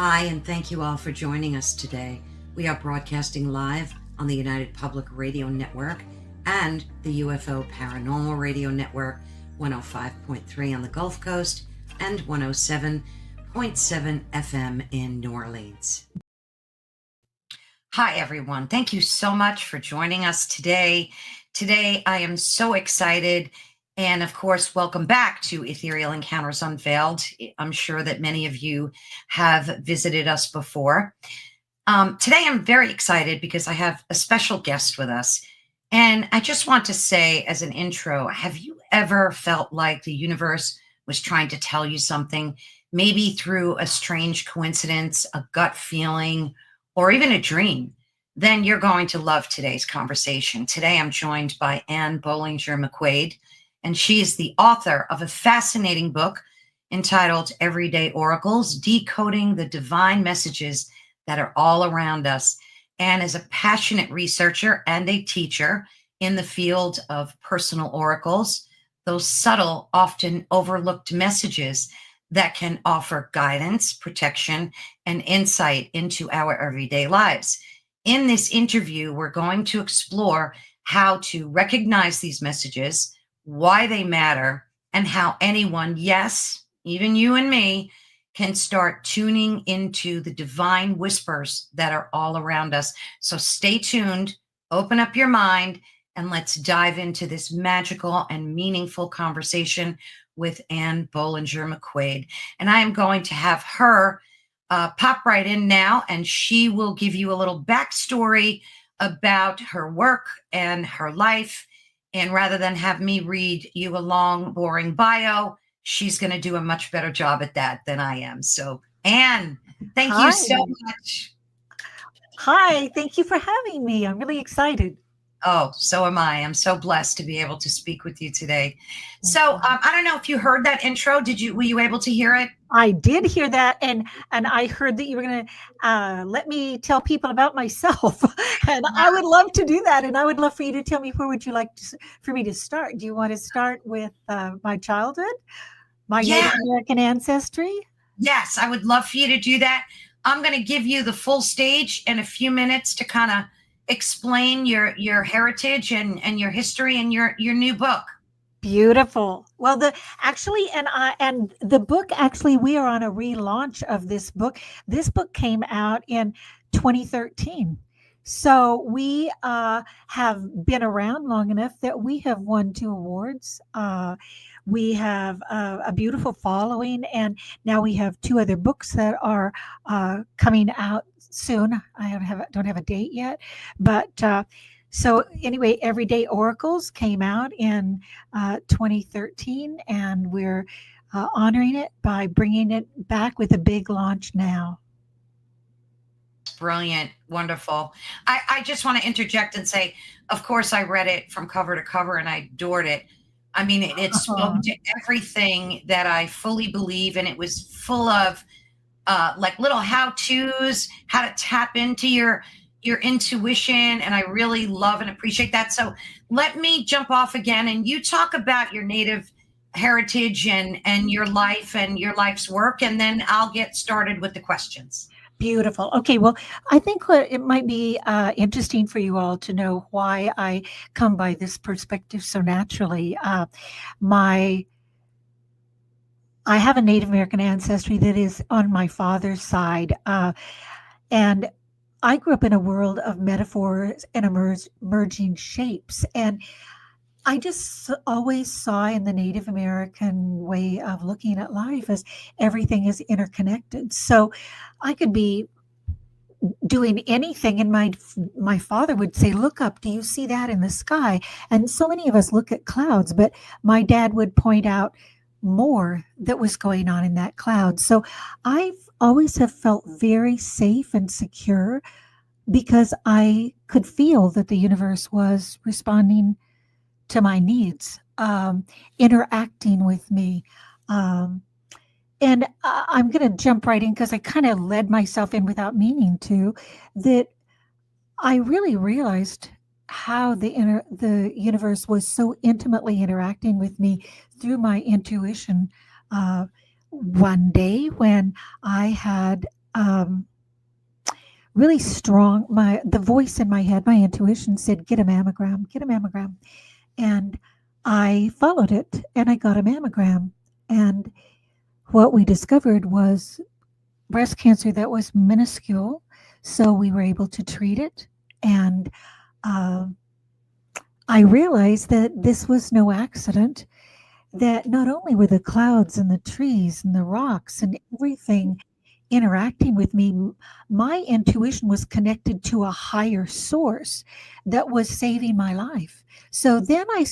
Hi, and thank you all for joining us today. We are broadcasting live on the United Public Radio Network and the UFO Paranormal Radio Network, 105.3 on the Gulf Coast and 107.7 FM in New Orleans. Hi, everyone. Thank you so much for joining us today. Today, I am so excited. And of course, welcome back to Ethereal Encounters Unveiled. I'm sure that many of you have visited us before. Today, I'm very excited because I have a special guest with us. And I just want to say as an intro, have you ever felt like the universe was trying to tell you something, maybe through a strange coincidence, a gut feeling, or even a dream? Then you're going to love today's conversation. Today, I'm joined by Bolinger-McQuade, and she is the author of a fascinating book entitled Everyday Oracles, Decoding the Divine Messages that Are All Around Us, and is a passionate researcher and a teacher in the field of personal oracles, those subtle, often overlooked messages that can offer guidance, protection, and insight into our everyday lives. In this interview, we're going to explore how to recognize these messages, why they matter, and how anyone, yes, even you and me, can start tuning into the divine whispers that are all around us. So stay tuned, open up your mind, and let's dive into this magical and meaningful conversation with Bolinger-McQuade. And I am going to have her pop right in now, and she will give you a little backstory about her work and her life. And rather than have me read you a long, boring bio, she's going to do a much better job at that than I am. So, Anne, thank you so much. Hi, thank you for having me. I'm really excited. Oh, so am I. I'm so blessed to be able to speak with you today. So, I don't know if you heard that intro. Were you able to hear it? I did hear that, and I heard that you were going to let me tell people about myself, and I would love to do that. And I would love for you to tell me, where would you like for me to start? Do you want to start with my childhood, my Native American ancestry? Yes, I would love for you to do that. I'm going to give you the full stage in a few minutes to kind of explain your heritage and your history and your new book. Beautiful. Well, the book, actually, we are on a relaunch of this book. This book came out in 2013. So we have been around long enough that we have won 2 awards. We have a beautiful following, and now we have 2 other books that are coming out soon. I don't have a date yet, but so anyway, Everyday Oracles came out in 2013, and we're honoring it by bringing it back with a big launch now. Brilliant. Wonderful. I just want to interject and say, of course, I read it from cover to cover and I adored it. I mean, it spoke to everything that I fully believe, and it was full of like little how-tos, how to tap into your intuition, and I really love and appreciate that. So let me jump off again, and you talk about your Native heritage and your life and your life's work, and then I'll get started with the questions. Beautiful. Okay, well, I think it might be interesting for you all to know why I come by this perspective so naturally. I have a Native American ancestry that is on my father's side, and I grew up in a world of metaphors and emerging shapes. And I just always saw in the Native American way of looking at life as everything is interconnected. So I could be doing anything, and my father would say, "Look up, do you see that in the sky?" And so many of us look at clouds, but my dad would point out more that was going on in that cloud. So I've always have felt very safe and secure because I could feel that the universe was responding to my needs, interacting with me. And I'm going to jump right in because I kind of led myself in without meaning to, that I really realized how the universe was so intimately interacting with me through my intuition. One day when I had really strong. The voice in my head, my intuition said, "Get a mammogram, get a mammogram," and I followed it, and I got a mammogram, and what we discovered was breast cancer that was minuscule, so we were able to treat it, and uh, I realized that this was no accident. That not only were the clouds and the trees and the rocks and everything interacting with me, my intuition was connected to a higher source that was saving my life. So then I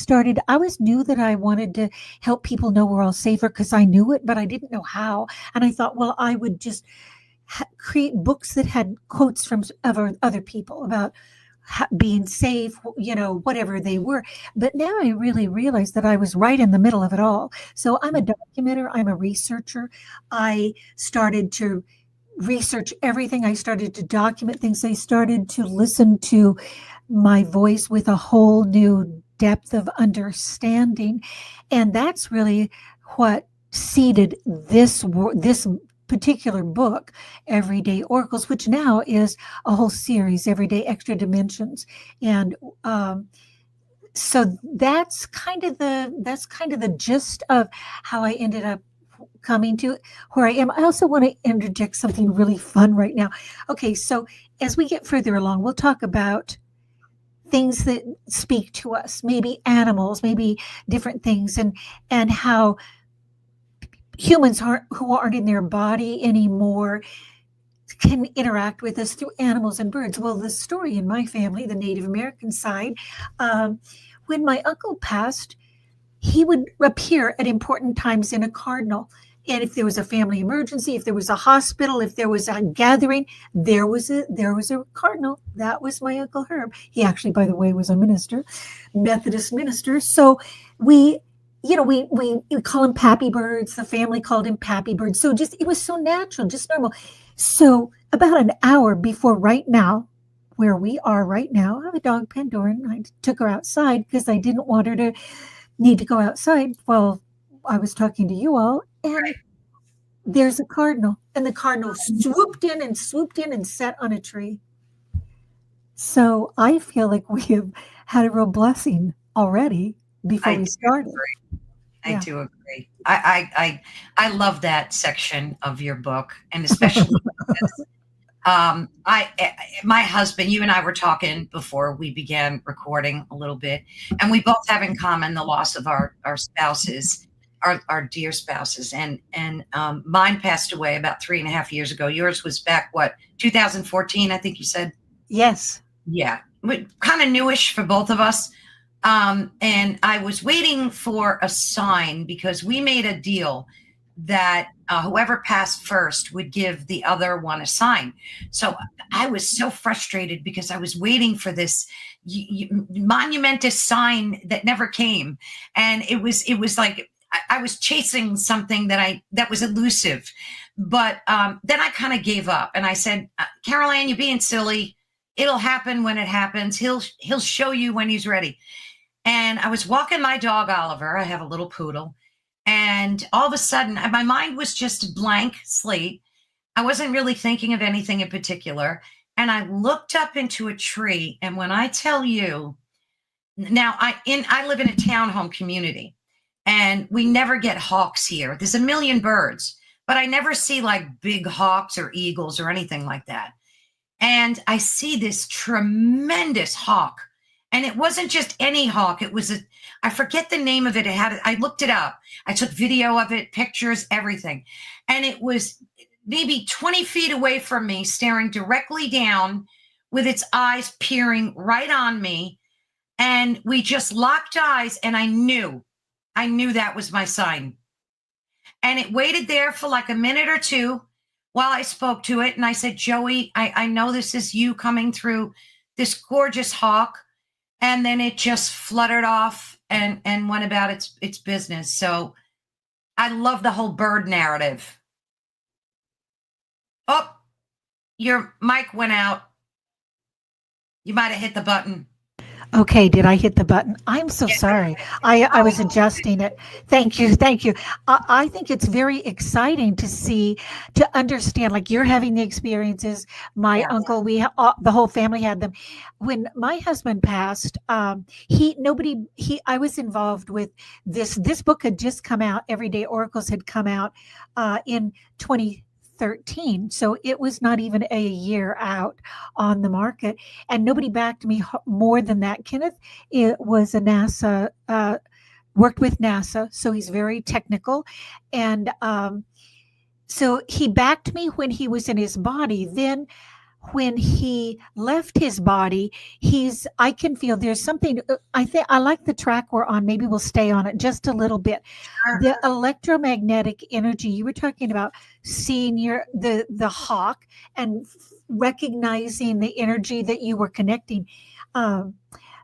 always knew that I wanted to help people know we're all safer because I knew it, but I didn't know how. And I thought, well, I would just create books that had quotes from other people about being safe, whatever they were. But now I really realized that I was right in the middle of it all. So I'm a documenter, I'm a researcher. I started to research everything. I started to document things. I started to listen to my voice with a whole new depth of understanding. And that's really what seeded this particular book, Everyday Oracles, which now is a whole series, Everyday Extra Dimensions. And so that's kind of the gist of how I ended up coming to where I am. I also want to interject something really fun right now. Okay, so as we get further along, we'll talk about things that speak to us, maybe animals, maybe different things, and how humans who aren't in their body anymore can interact with us through animals and birds. Well, the story in my family, the Native American side, when my uncle passed, he would appear at important times in a cardinal. And if there was a family emergency, if there was a hospital, if there was a gathering, there was a cardinal. That was my Uncle Herb. He actually, by the way, was a minister, Methodist minister. So we call him Pappy Birds. The family called him Pappy Birds. So it was so natural, just normal. So about an hour before right now, where we are right now, I have a dog, Pandora, and I took her outside because I didn't want her to need to go outside while I was talking to you all. And there's a cardinal, and the cardinal swooped in and sat on a tree. So I feel like we have had a real blessing already before we started. I do agree. I love that section of your book, and especially because, my husband, you and I were talking before we began recording a little bit, and we both have in common the loss of our spouses, our dear spouses, and mine passed away about 3.5 years ago. Yours was back, 2014, I think you said? Yes. Yeah, kind of newish for both of us. And I was waiting for a sign because we made a deal that whoever passed first would give the other one a sign. So I was so frustrated because I was waiting for this monumentous sign that never came. And it was like I was chasing something that was elusive. But then I kind of gave up and I said, Carol Ann, you're being silly. It'll happen when it happens. He'll show you when he's ready. And I was walking my dog, Oliver. I have a little poodle. And all of a sudden, my mind was just a blank slate. I wasn't really thinking of anything in particular. And I looked up into a tree. And when I tell you, now I live in a townhome community. And we never get hawks here. There's a million birds. But I never see like big hawks or eagles or anything like that. And I see this tremendous hawk. And it wasn't just any hawk. It was I forget the name of it. I looked it up. I took video of it, pictures, everything. And it was maybe 20 feet away from me, staring directly down with its eyes peering right on me. And we just locked eyes. And I knew that was my sign. And it waited there for like a minute or two while I spoke to it. And I said, Joey, I know this is you coming through this gorgeous hawk. And then it just fluttered off and went about its business. So I love the whole bird narrative. Oh, your mic went out. You might have hit the button. Okay, did I hit the button? I'm so Yeah. sorry. I was adjusting it. Thank you, thank you. I think it's very exciting to see, to understand, like you're having the experiences. My Yeah. uncle, the whole family had them. When my husband passed, I was involved with this. This book had just come out. Everyday Oracles had come out in 2013, so it was not even a year out on the market, and nobody backed me more than that. Kenneth, it was a NASA, worked with NASA, so he's very technical, and so he backed me when he was in his body. Then when he left his body, I can feel there's something. I think I like the track we're on. Maybe we'll stay on it just a little bit. Sure. The electromagnetic energy you were talking about, seeing the hawk and recognizing the energy that you were connecting. Um,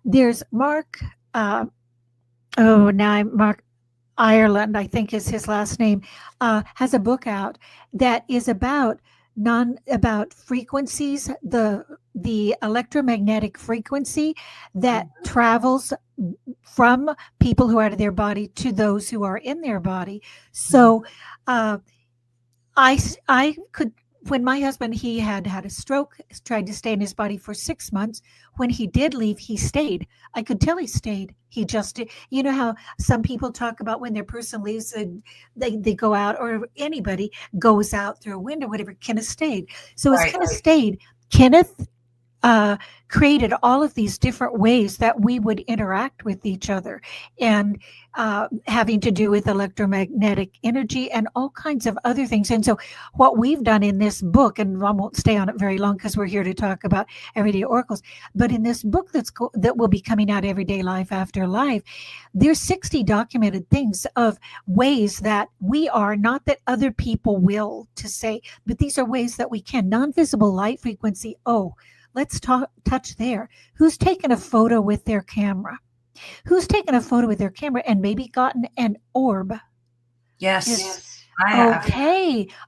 there's Mark. Now I'm Mark Ireland, I think is his last name, has a book out that is about frequencies, the electromagnetic frequency that travels from people who are out of their body to those who are in their body. So I could, when my husband, he had a stroke, tried to stay in his body for 6 months. When he did leave, he stayed. I could tell he stayed. He just, you know how some people talk about when their person leaves, they go out, or anybody goes out through a window, whatever. Kenneth stayed. So as Kenneth stayed, Kenneth created all of these different ways that we would interact with each other, and having to do with electromagnetic energy and all kinds of other things. And so what we've done in this book, and I won't stay on it very long because we're here to talk about Everyday Oracles, but in this book that will be coming out, Everyday Life After Life, there's 60 documented things of ways that we are, not that other people will to say, but these are ways that we can. Non-visible light frequency. Oh, let's touch there. Who's taken a photo with their camera? Who's taken a photo with their camera and maybe gotten an orb? Yes. I have.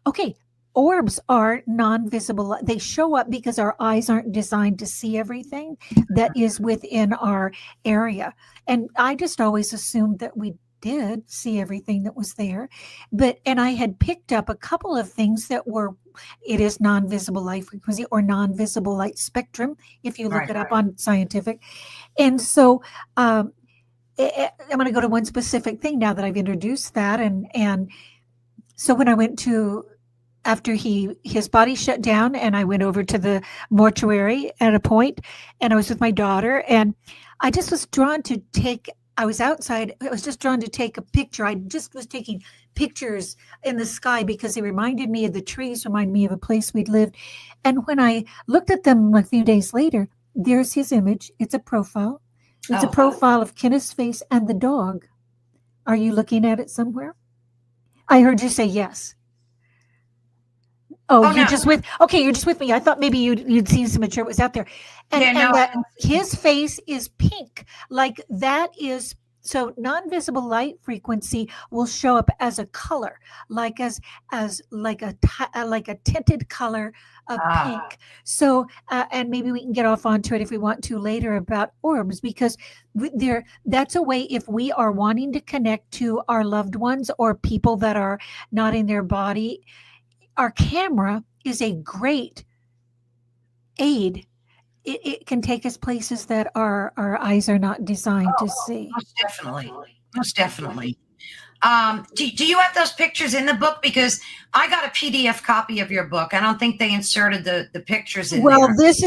Okay. Orbs are non-visible. They show up because our eyes aren't designed to see everything that is within our area. And I just always assumed that we did see everything that was there. And I had picked up a couple of things that it is non-visible light frequency or non-visible light spectrum, if you look it up on scientific. And so I'm going to go to one specific thing now that I've introduced that. And so when I went after his body shut down, and I went over to the mortuary at a point, and I was with my daughter, and I just was drawn to I was outside. I was just drawn to take a picture. I just was taking pictures in the sky because they reminded me of the trees, reminded me of a place we'd lived. And when I looked at them a few days later, there's his image. It's a profile. It's a profile of Kenneth's face and the dog. Are you looking at it somewhere? I heard you say yes. Oh, you're just with me. I thought maybe you'd seen some material. It was out there. And that his face is pink. Like that is, so non-visible light frequency will show up as a color, like like a tinted color of pink. So, and maybe we can get off onto it if we want to later about orbs, because that's a way, if we are wanting to connect to our loved ones or people that are not in their body, our camera is a great aid. It can take us places that our eyes are not designed to see. Most definitely. Do you have those pictures in the book? Because I got a PDF copy of your book. I don't think they inserted the pictures in there. Well, this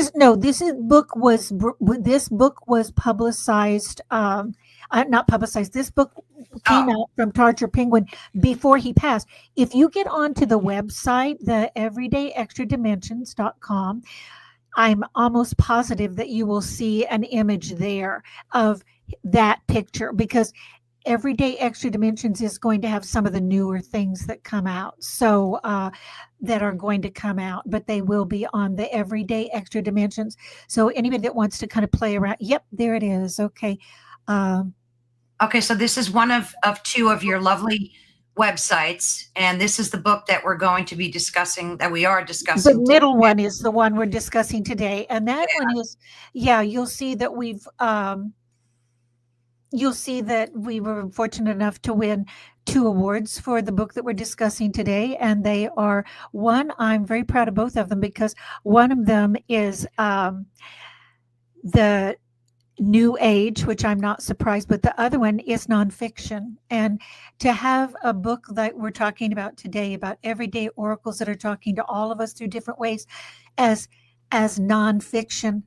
book was publicized. Not publicized. This book came out from Tarcher Penguin before he passed. If you get onto the website, the everydayextradimensions.com, I'm almost positive that you will see an image there of that picture, because Everyday Extra Dimensions is going to have some of the newer things that come out. So that are going to come out, but they will be on the Everyday Extra Dimensions. So anybody that wants to kind of play around, yep, there it is. Okay. Okay, so this is one of two of your lovely websites, and this is the book that we're going to be discussing, that we are The discussing today. middle one is the one we're discussing today, and that one is, yeah, you'll see that you'll see that we were fortunate enough to win 2 awards for the book that we're discussing today, and they are, one, I'm very proud of both of them because one of them is the New Age, which I'm not surprised, but the other one is nonfiction. And to have a book that we're talking about today about everyday oracles that are talking to all of us through different ways as nonfiction.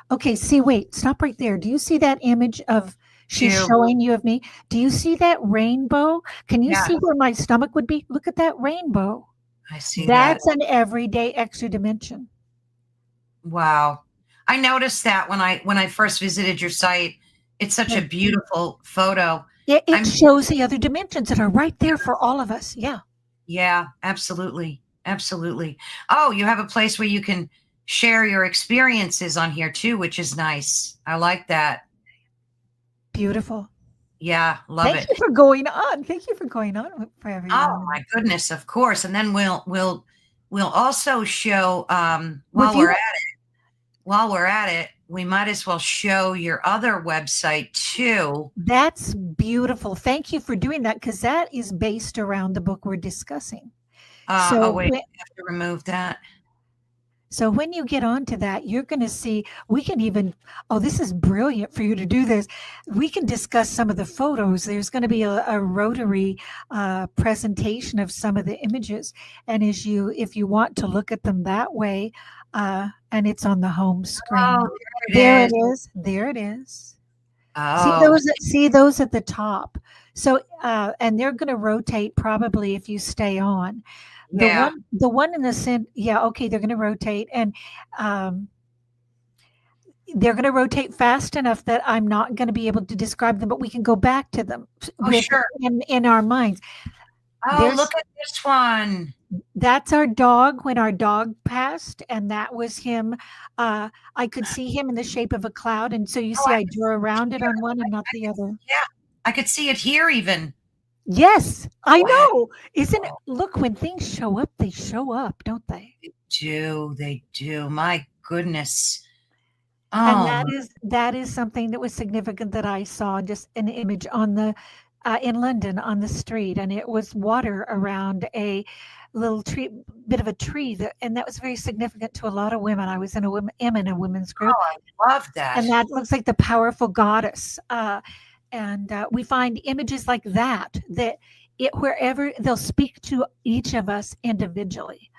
Okay, see, wait, stop right there. Do you see that image of she's To, showing you of me? Do you see that rainbow? Can you yeah, see where my stomach would be? Look at that rainbow. I see that. That's an everyday extra dimension. Wow. I noticed that when I first visited your site. It's such a beautiful photo. It shows the other dimensions that are right there for all of us. Yeah. Yeah, absolutely. Absolutely. Oh, you have a place where you can share your experiences on here too, which is nice. I like that. Beautiful. Yeah, love Thank it. you for going on. Thank you for going on for Oh everyone. my goodness, of course. And then we'll also show With you, while we're at it, we might as well show your other website too. that's beautiful. Thank you for doing that because that is based around the book we're discussing. Oh So, wait, I have to remove that. so when you get onto that, you're going to see, we can even, oh, this is brilliant for you to do this. We can discuss some of the photos. There's going to be a rotary presentation of some of the images. And if you want to look at them that way, and it's on the home screen. Oh, There it is. There it is. Oh, See those at the top. So, and they're going to rotate probably if you stay on. yeah. The one in the center, yeah, okay, they're going to rotate, and they're going to rotate fast enough that I'm not going to be able to describe them, but we can go back to them Oh, sure. in our minds. Oh, look at this one. That's our dog when our dog passed, and that was him. I could see him in the shape of a cloud, and so you see I drew around it on one and not the other. Yeah, I could see it here even. Yes, I Wow. know. Isn't it? Look, when things show up, they show up, don't they? They do. My goodness. And Oh, that is something that was significant that I saw, just an image on the in London on the street, and it was water around a little bit of a tree, and that was very significant to a lot of women. I was in a women's group, I love that. and that looks like the powerful goddess. And we find images like that wherever they'll speak to each of us individually.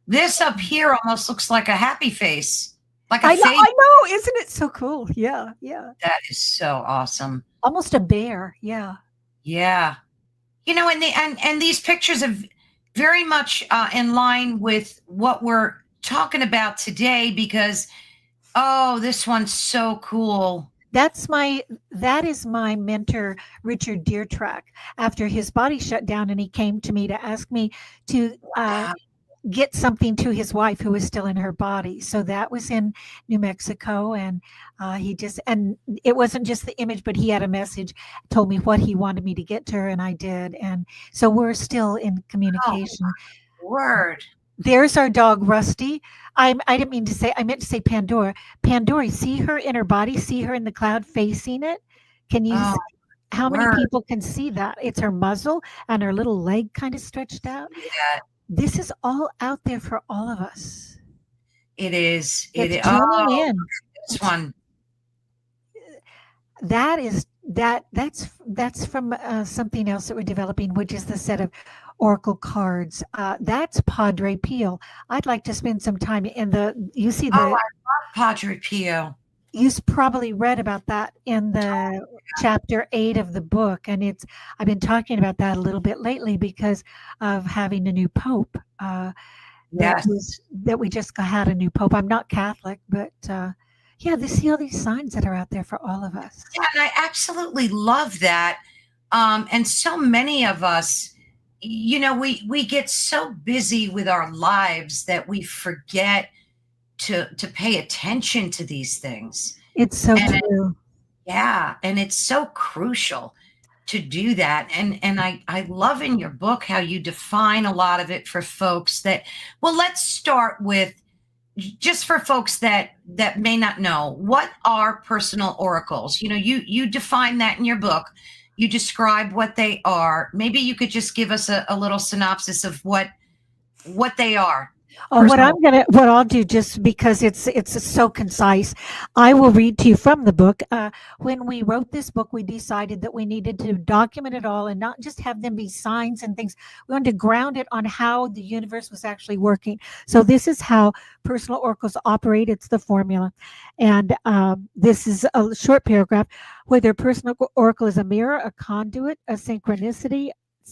This up here almost looks like a happy face, like a I face. know, isn't it so cool? Yeah, yeah. That is so awesome. Almost a bear, yeah. Yeah, and these pictures are very much in line with what we're talking about today because, oh, this one's so cool. That is my mentor, Richard Deertrack. After his body shut down, and he came to me to ask me to get something to his wife who was still in her body. So that was in New Mexico, and and it wasn't just the image, but he had a message, told me what he wanted me to get to her, and I did. And so we're still in communication. Oh, word. There's our dog, Rusty. I didn't mean to say, I meant to say Pandora. Pandora, see her in her body? See her in the cloud facing it? Can you see? How many people can see that? It's her muzzle and her little leg kind of stretched out. Yeah. This is all out there for all of us. It is. It's tuning in. This one. That's from something else that we're developing, which is the set of oracle cards. That's Padre Pio. I'd like to spend some time in you see the. Oh, I love Padre Pio. You've probably read about that in the chapter 8 of the book, and I've been talking about that a little bit lately because of having a new pope. Yes. That we just had a new pope. I'm not Catholic, but yeah, they see all these signs that are out there for all of us. Yeah, and I absolutely love that. And so many of us, we get so busy with our lives that we forget to pay attention to these things. It's so true. Yeah, and it's so crucial. to do that. And I love in your book how you define a lot of it for folks that, well, let's start with, just for folks that may not know, what are personal oracles? You define that in your book. You describe what they are. Maybe you could just give us a little synopsis of what they are. Oh, what I'll do, just because it's so concise, I will read to you from the book. When we wrote this book, we decided that we needed to document it all and not just have them be signs and things. We wanted to ground it on how the universe was actually working. So this is how personal oracles operate. It's the formula, and this is a short paragraph. Whether a personal oracle is a mirror, a conduit, a synchronicity,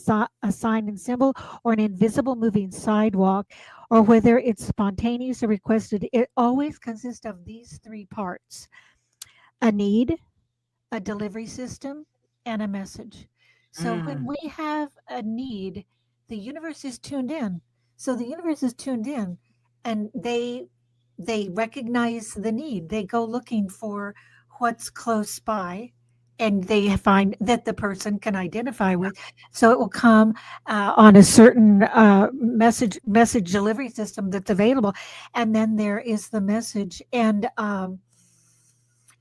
a sign and symbol, or an invisible moving sidewalk, or whether it's spontaneous or requested, it always consists of these three parts: a need, a delivery system, and a message. So when we have a need, the universe is tuned in. So the universe is tuned in, and they recognize the need. They go looking for what's close by, and they find that the person can identify with. So it will come on a certain message delivery system that's available, and then there is the message, and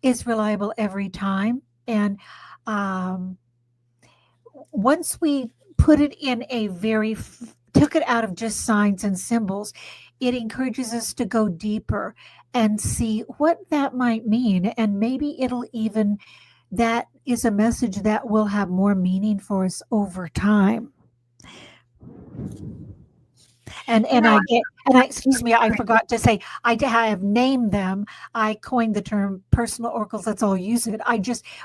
it's reliable every time. And once we put it in took it out of just signs and symbols, it encourages us to go deeper and see what that might mean, and maybe that is a message that will have more meaning for us over time. And excuse me, I forgot to say, I have named them. I coined the term personal oracles. Let's all use it.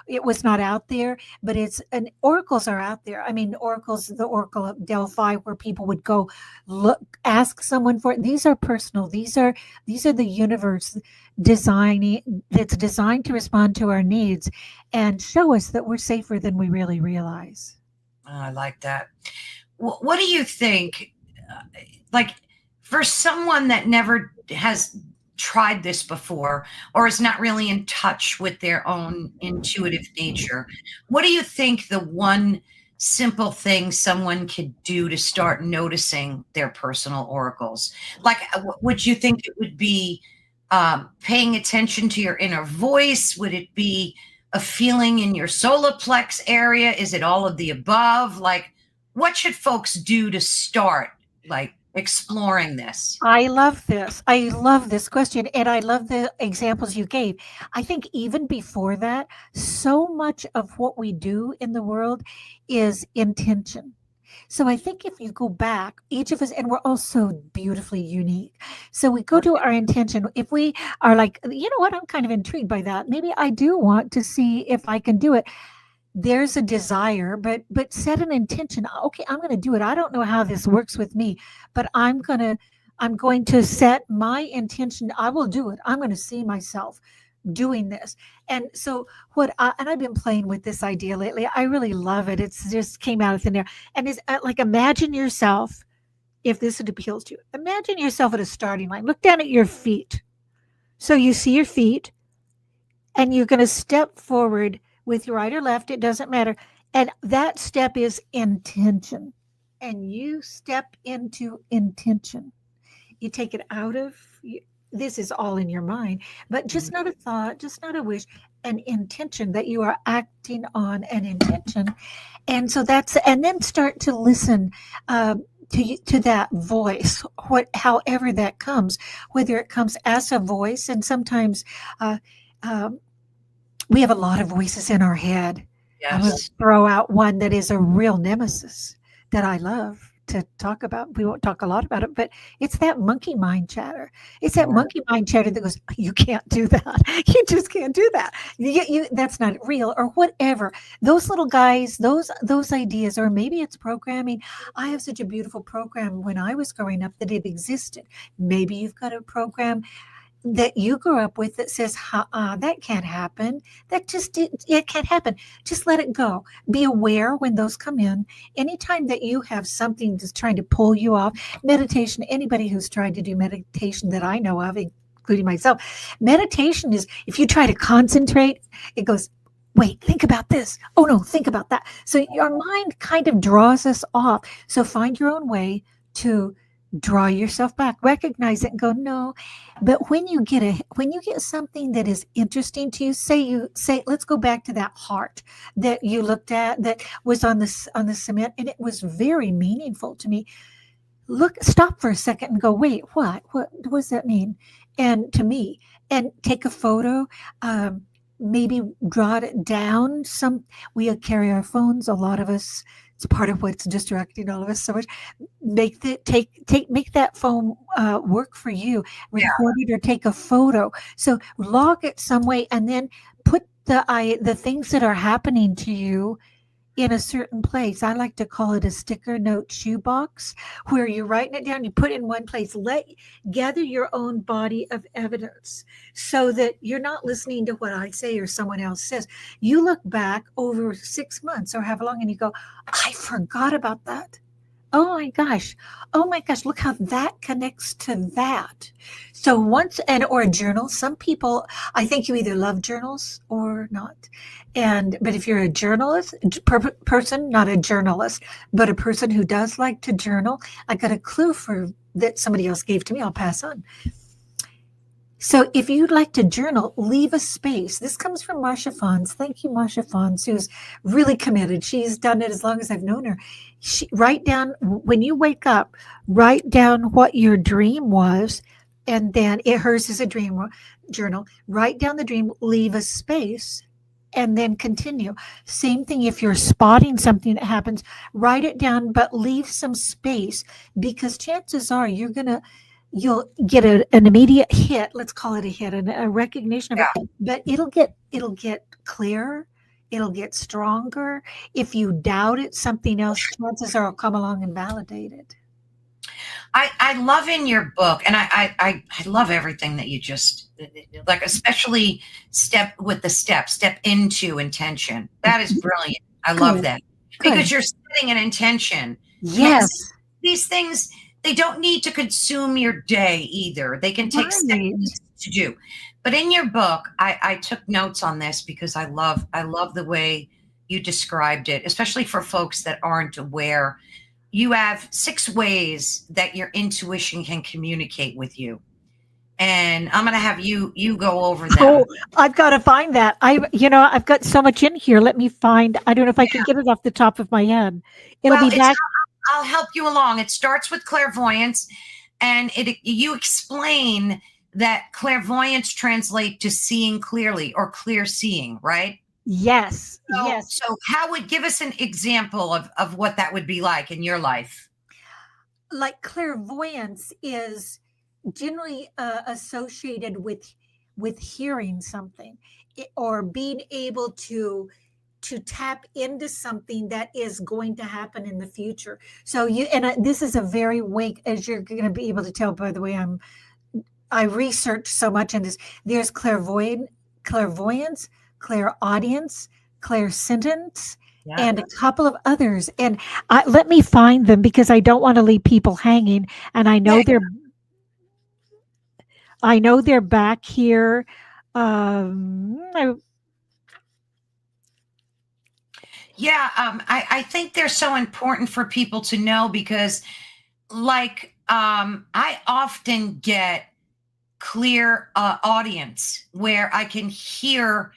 It was not out there, but oracles are out there. I mean, oracles, the Oracle of Delphi, where people would go ask someone for it. These are personal. These are the universe that's designed to respond to our needs and show us that we're safer than we really realize. Oh, I like that. What do you think? Like, for someone that never has tried this before, or is not really in touch with their own intuitive nature, what do you think the one simple thing someone could do to start noticing their personal oracles? Like, would you think it would be paying attention to your inner voice? Would it be a feeling in your solar plex area? Is it all of the above? Like, what should folks do to start, like, exploring this? I love this. I love this question, and I love the examples you gave. I think even before that, so much of what we do in the world is intention. So I think if you go back, each of us, and we're all so beautifully unique. So we go to our intention. If we are like, you know what, I'm kind of intrigued by that. Maybe I do want to see if I can do it. There's a desire, but set an intention. Okay, I'm going to do it. I don't know how this works with me, but I'm going to set my intention. I will do it. I'm going to see myself doing this. And so and I've been playing with this idea lately. I really love it. It's just came out of thin air. And it's like, imagine yourself, if this appeals to you, imagine yourself at a starting line. Look down at your feet. So you see your feet, and you're going to step forward with your right or left, it doesn't matter. And that step is intention. And you step into intention. You take it out of, this is all in your mind, but just not a thought, just not a wish, an intention that you are acting on an intention. And so and then start to listen to that voice, however that comes, whether it comes as a voice, and sometimes we have a lot of voices in our head. Yes. I'm going to throw out one that is a real nemesis that I love to talk about. We won't talk a lot about it, but it's that monkey mind chatter. It's that monkey mind chatter that goes, you can't do that. You just can't do that. That's not real, or whatever. Those little guys, those ideas, or maybe it's programming. I have such a beautiful program when I was growing up that it existed. Maybe you've got a program that you grew up with that says, that can't happen. It can't happen. Just let it go. Be aware when those come in. Anytime that you have something that's trying to pull you off, meditation, anybody who's tried to do meditation that I know of, including myself, meditation is, if you try to concentrate, it goes, wait, think about this. Oh no, think about that. So your mind kind of draws us off. So find your own way to draw yourself back, recognize it and go, no. But when you get something that is interesting to you, say, let's go back to that heart that you looked at that was on the cement, and it was very meaningful to me. Stop for a second and go, wait, what does that mean? And to me, and take a photo, maybe draw it down. We carry our phones, a lot of us. It's part of what's distracting all of us so much. Make that phone work for you. Record it or take a photo. So log it some way, and then put the things that are happening to you in a certain place. I like to call it a sticker note shoebox, where you're writing it down, you put it in one place. Gather your own body of evidence so that you're not listening to what I say or someone else says. You look back over 6 months or however long and you go, I forgot about that. Oh my gosh, look how that connects to that. So or a journal. Some people, I think you either love journals or not. But if you're a journalist, person, not a journalist, but a person who does like to journal, I got a clue that somebody else gave to me, I'll pass on. So if you'd like to journal, leave a space. This comes from Marsha Fons. Thank you, Marsha Fons, who's really committed. She's done it as long as I've known her. Write down, when you wake up, write down what your dream was, and then hers is a dream journal. Write down the dream, leave a space, and then continue. Same thing if you're spotting something that happens, write it down, but leave some space, because chances are you'll get an immediate hit. Let's call it a hit, and a recognition of it. But it'll get clearer. It'll get stronger. If you doubt it, something else, chances are, will come along and validate it. I love in your book, and I love everything that you just, like, especially step into intention. That is brilliant. I love that. Because you're setting an intention. Yes. These things, they don't need to consume your day either. They can take seconds to do. But in your book, I took notes on this because I love the way you described it, especially for folks that aren't aware. You have 6 ways that your intuition can communicate with you. And I'm going to have you go over them. Oh, I've got to find that. I've got so much in here. Let me find. I don't know if I can get it off the top of my head. It'll be back. I'll help you along. It starts with clairvoyance, and you explain that clairvoyance translates to seeing clearly or clear seeing, right? Yes. So how would give us an example of what that would be like in your life? Like, clairvoyance is generally associated with hearing something, or being able to tap into something that is going to happen in the future. So this is a very wake, as you're going to be able to tell by the way I researched so much in this. There's clairvoyance, clairaudience, clairsentience, and a couple of others. And let me find them, because I don't want to leave people hanging. And I know they're back here. I think they're so important for people to know, because I often get clear audience where I can hear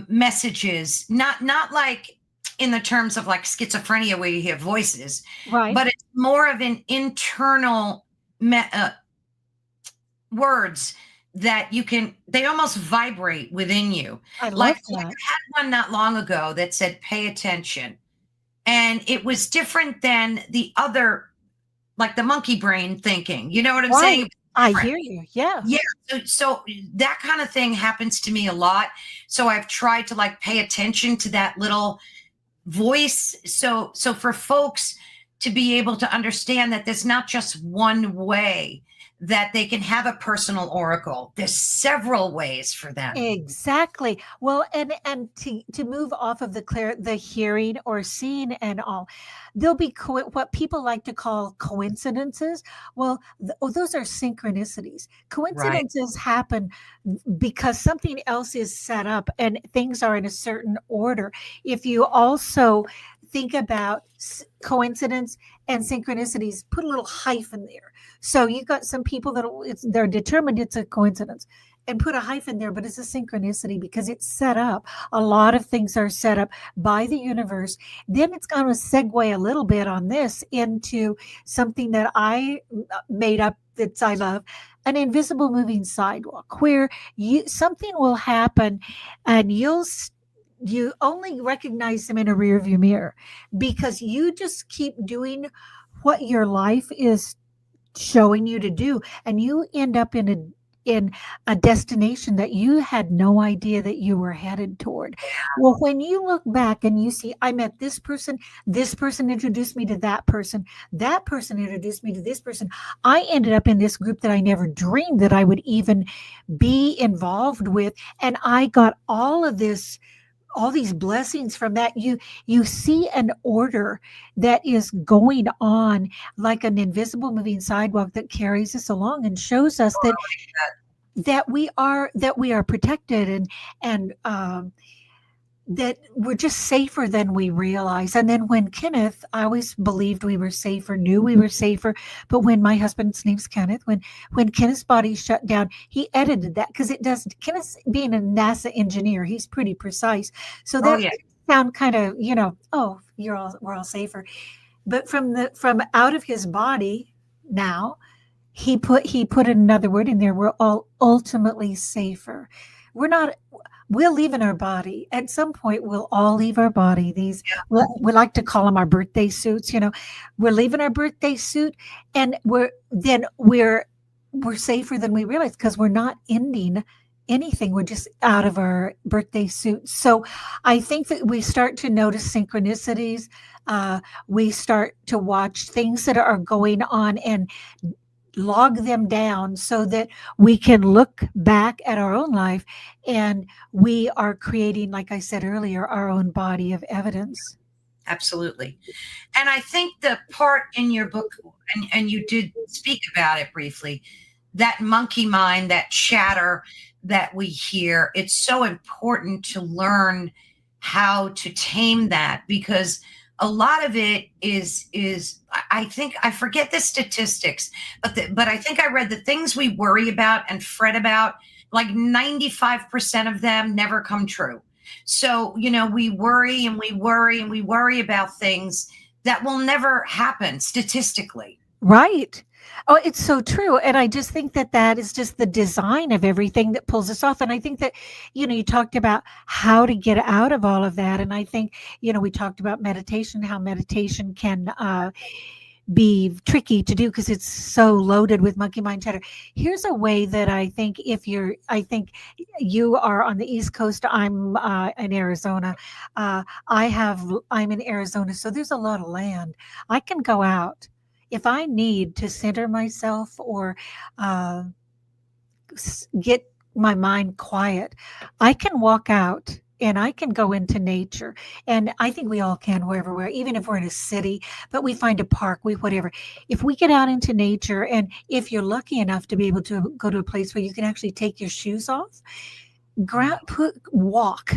messages, not like in the terms of like schizophrenia where you hear voices, right? But it's more of an internal words that they almost vibrate within you. I love that. I had one not long ago that said, pay attention. And it was different than the other, like the monkey brain thinking. You know what I'm saying? I hear you. Yeah. Yeah. So that kind of thing happens to me a lot. So I've tried to pay attention to that little voice. So for folks to be able to understand that there's not just one way that they can have a personal oracle. There's several ways for them. Exactly. Well, and to move off of the hearing or seeing and all, there'll be what people like to call coincidences. Well, those are synchronicities. Right. Coincidences happen because something else is set up and things are in a certain order. If you also think about coincidence and synchronicities, put a little hyphen there. So you got some people they're determined it's a coincidence, and put a hyphen there, but it's a synchronicity because it's set up. A lot of things are set up by the universe. Then it's going to segue a little bit on this into something that I made up that I love, an invisible moving sidewalk, where something will happen and you only recognize them in a rear view mirror because you just keep doing what your life is showing you to do, and you end up in a destination that you had no idea that you were headed toward. Well, when you look back and you see, I met this person introduced me to that person introduced me to this person, I ended up in this group that I never dreamed that I would even be involved with, and I got all these blessings from that. You see an order that is going on like an invisible moving sidewalk that carries us along and shows us that we are protected and that we're just safer than we realize. And then when I always believed we were safer, knew we were safer, but when my husband's name's Kenneth, when Kenneth's body shut down, he edited that because it does. Kenneth being a NASA engineer, he's pretty precise, so that sound kind of oh, we're all safer, but from out of his body now. He put another word in there. We're all ultimately safer. We'll leave in our body. At some point, we'll all leave our body. We like to call them our birthday suits. We're leaving our birthday suit, and we're safer than we realize because we're not ending anything. We're just out of our birthday suit. So I think that we start to notice synchronicities. We start to watch things that are going on and log them down so that we can look back at our own life and we are creating, like I said earlier, our own body of evidence. Absolutely. And I think the part in your book, and you did speak about it briefly, that monkey mind, that chatter that we hear, it's so important to learn how to tame that, because a lot of it is I think, I forget the statistics, but I think I read the things we worry about and fret about, like 95% of them never come true. So, we worry and we worry and we worry about things that will never happen statistically. Right. Oh, it's so true. And I just think that is just the design of everything that pulls us off. And I think that, you talked about how to get out of all of that. And I think, we talked about meditation, how meditation can be tricky to do because it's so loaded with monkey mind chatter. Here's a way that I think I think you are on the East Coast. I'm in Arizona. I'm in Arizona. So there's a lot of land. I can go out if I need to center myself or get my mind quiet. I can walk out and I can go into nature. And I think we all can wherever we're, even if we're in a city, but we find a park, whatever. If we get out into nature, and if you're lucky enough to be able to go to a place where you can actually take your shoes off, walk,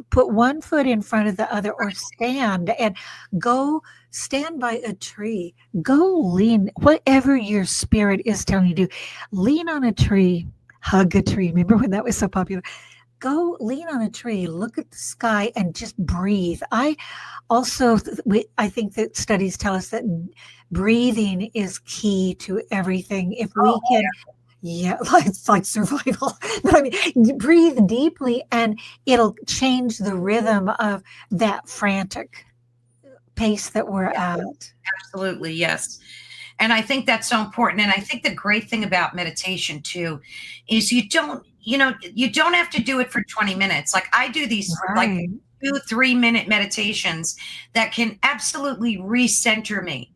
put one foot in front of the other, or stand and go stand by a tree, go lean, whatever your spirit is telling you to do, lean on a tree, hug a tree. Remember when that was so popular? Go lean on a tree, look at the sky, and just breathe. I think that studies tell us that breathing is key to everything. If we can, it's like survival. But I mean, breathe deeply, and it'll change the rhythm of that frantic pace that we're at. Absolutely, yes. And I think that's so important. And I think the great thing about meditation too is you don't have to do it for 20 minutes. Like I do these like 2-3 minute meditations that can absolutely recenter me.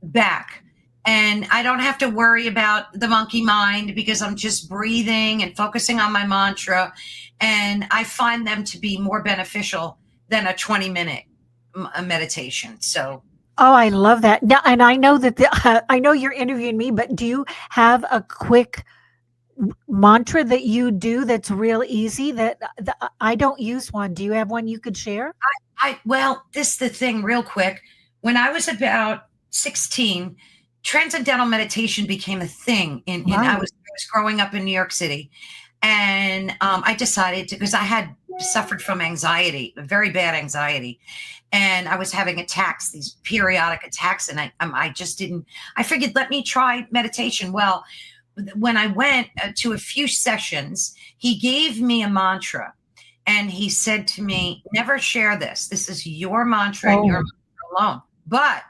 back. And I don't have to worry about the monkey mind because I'm just breathing and focusing on my mantra. And I find them to be more beneficial than a 20-minute meditation. So, Oh, I love that. Now, and I know that I know you're interviewing me, but do you have a quick mantra that you do that's real easy that I don't use one? Do you have one you could share? well, this is the thing, real quick. When I was about 16, transcendental meditation became a thing. I Right. was growing up in New York City, and I decided to, because I had suffered from anxiety, very bad anxiety, and I was having attacks, these periodic attacks, and I just didn't. I figured, let me try meditation. Well, when I went to a few sessions, he gave me a mantra. And he said to me, never share this. This is your mantra and your Oh, mantra alone. But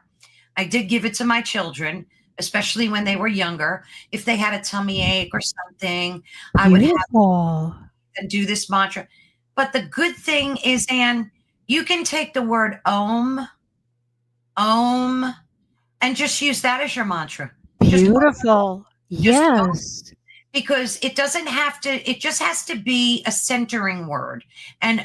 I did give it to my children, especially when they were younger. If they had a tummy ache or something, I would have beautiful. them do this mantra. But the good thing is, Anne, you can take the word om, and just use that as your mantra. Just Beautiful. just Yes. because it doesn't have to, it just has to be a centering word. And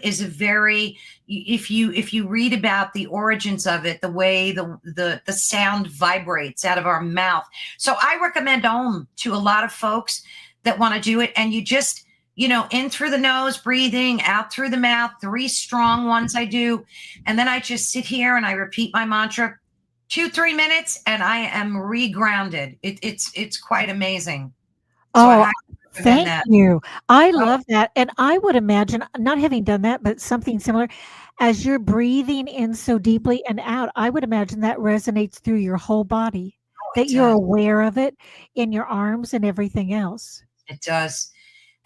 is a very, if you read about the origins of it, the way the sound vibrates out of our mouth. So I recommend om to a lot of folks that want to do it. And you just, in through the nose, breathing, out through the mouth, 3 strong ones I do. And then I just sit here and I repeat my mantra 2-3 minutes, and I am regrounded. It's quite amazing. So I Oh, highly recommend thank that. you. I Oh, love that. And I would imagine, not having done that, but something similar, as you're breathing in so deeply and out, I would imagine that resonates through your whole body, it that you're does. aware of it in your arms and everything else. It does.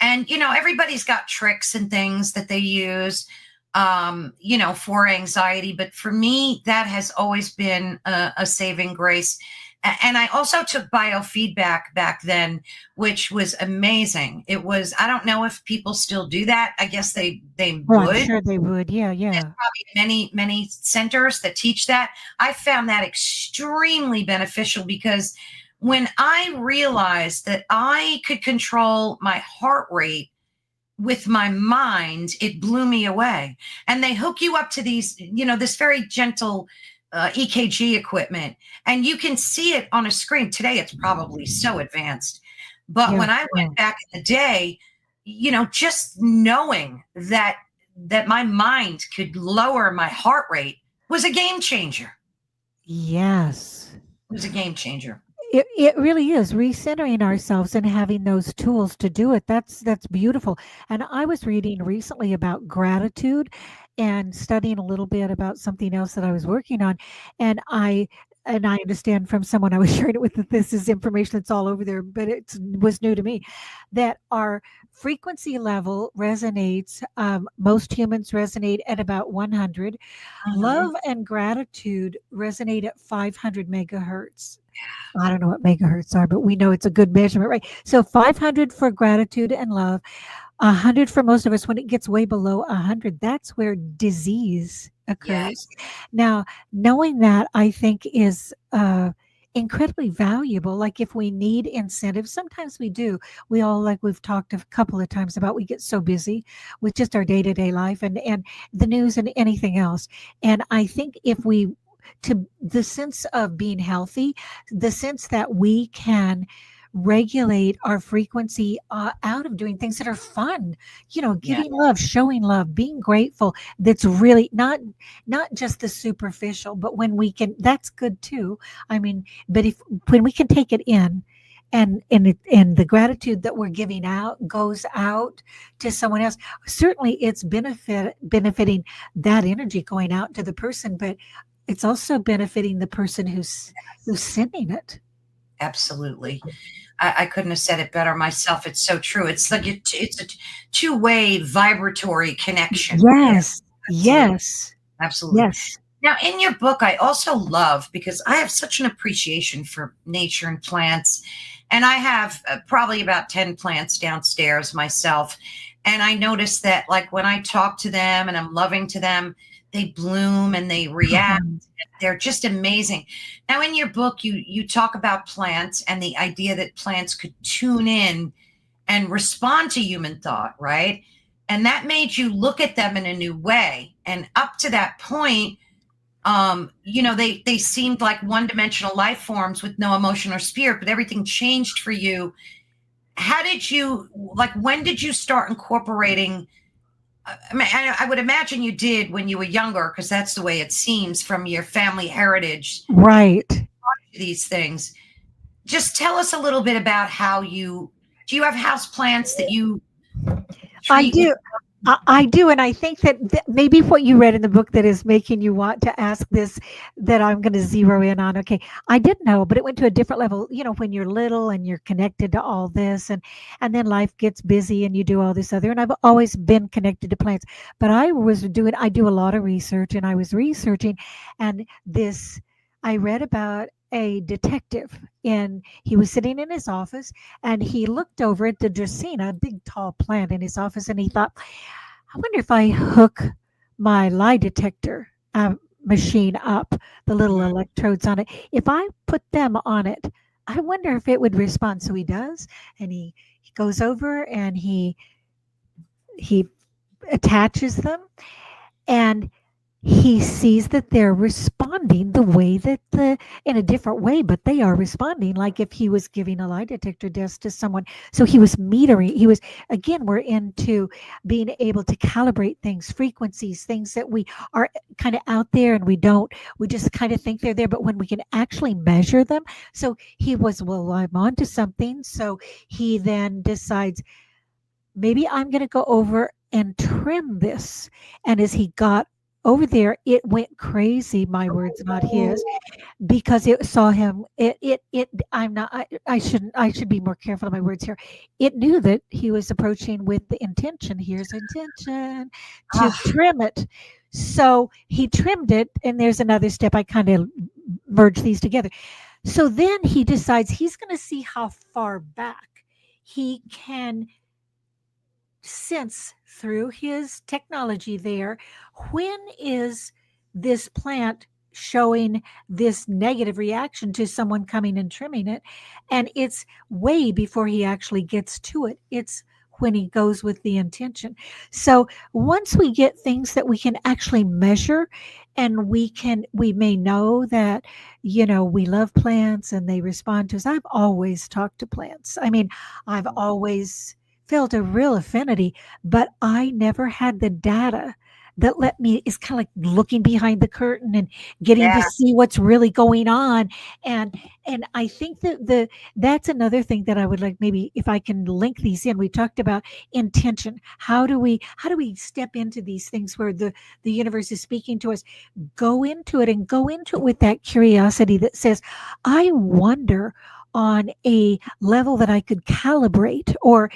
And everybody's got tricks and things that they use, for anxiety. But for me, that has always been a saving grace. And I also took biofeedback back then, which was amazing. It was, I don't know if people still do that. I guess they Oh, I'm would. sure they would. Yeah, There's yeah. probably many centers that teach that. I found that extremely beneficial because when I realized that I could control my heart rate with my mind, it blew me away. And they hook you up to these, this very gentle EKG equipment, and you can see it on a screen. Today, it's probably so advanced. But Yeah. when I Yeah. went back in the day, just knowing that my mind could lower my heart rate was a game changer. Yes. It was a game changer. It really is recentering ourselves and having those tools to do it. That's beautiful. And I was reading recently about gratitude and studying a little bit about something else that I was working on. And I understand from someone I was sharing it with that this is information that's all over there, but it was new to me that our frequency level resonates. Most humans resonate at about 100. Mhm. Love and gratitude resonate at 500 megahertz. I don't know what megahertz are, but we know it's a good measurement, right? So 500 for gratitude and love, 100 for most of us. When it gets way below 100, that's where disease occurs. Yes. Now, knowing that, I think, is incredibly valuable. Like if we need incentives, sometimes we do. We all, like we've talked a couple of times about, we get so busy with just our day to day life and the news and anything else. And I think if we, to the sense of being healthy, the sense that we can regulate our frequency out of doing things that are fun, Yeah. giving love, showing love, being grateful. That's really not just the superficial, but when we can, that's good too. I mean, but if when we can take it in, and the gratitude that we're giving out goes out to someone else, certainly it's benefiting that energy going out to the person, but it's also benefiting the person who's sending it. Absolutely. I couldn't have said it better myself. It's so true. It's like it's a two-way vibratory connection. Yeah, Yes, absolutely. yes, Absolutely. yes. Now, in your book, I also love, because I have such an appreciation for nature and plants, and I have probably about 10 plants downstairs myself. And I notice that, like, when I talk to them and I'm loving to them, they bloom and they react. They're just amazing. Now, in your book, you talk about plants and the idea that plants could tune in and respond to human thought, right? And that made you look at them in a new way. And up to that point, they seemed like one-dimensional life forms with no emotion or spirit, but everything changed for you. How did you, like, when did you start incorporating? I mean, I would imagine you did when you were younger, because that's the way it seems from your family heritage. Right. These things. Just tell us a little bit about how do you have house plants that you I treat do. I do, and I think that maybe what you read in the book that is making you want to ask this, that I'm going to zero in on. Okay, I didn't know, but it went to a different level. When you're little and you're connected to all this, and then life gets busy and you do all this other. And I've always been connected to plants, but I do a lot of research, and I was researching, and I read about a detective, and he was sitting in his office, and he looked over at the Dracaena, a big tall plant in his office, and he thought, I wonder if I hook my lie detector machine up, the little electrodes on it. If I put them on it, I wonder if it would respond. So he does, and he goes over and he attaches them, and he sees that they're responding the way that in a different way, but they are responding like if he was giving a lie detector test to someone. So he was metering. We're into being able to calibrate things, frequencies, things that we are kind of out there and we just kind of think they're there, but when we can actually measure them. So he was, well, I'm onto something. So he then decides, maybe I'm going to go over and trim this. And as he got over there, it went crazy. My words, not his, because it saw him. I should be more careful of my words here. It knew that he was approaching with the intention. Here's intention to trim it. So he trimmed it, and there's another step. I kind of merge these together. So then he decides he's going to see how far back he can sense through his technology there, when is this plant showing this negative reaction to someone coming and trimming it. And it's way before he actually gets to it. It's when he goes with the intention. So once we get things that we can actually measure, and we may know that, we love plants and they respond to us. I've always talked to plants. I mean, I've always felt a real affinity, but I never had the data that let me. It's kind of like looking behind the curtain and getting to see what's really going on. And I think that that's another thing that I would like, maybe if I can link these in. We talked about intention. How do we step into these things where the universe is speaking to us? Go into it with that curiosity that says, I wonder, on a level that I could calibrate, or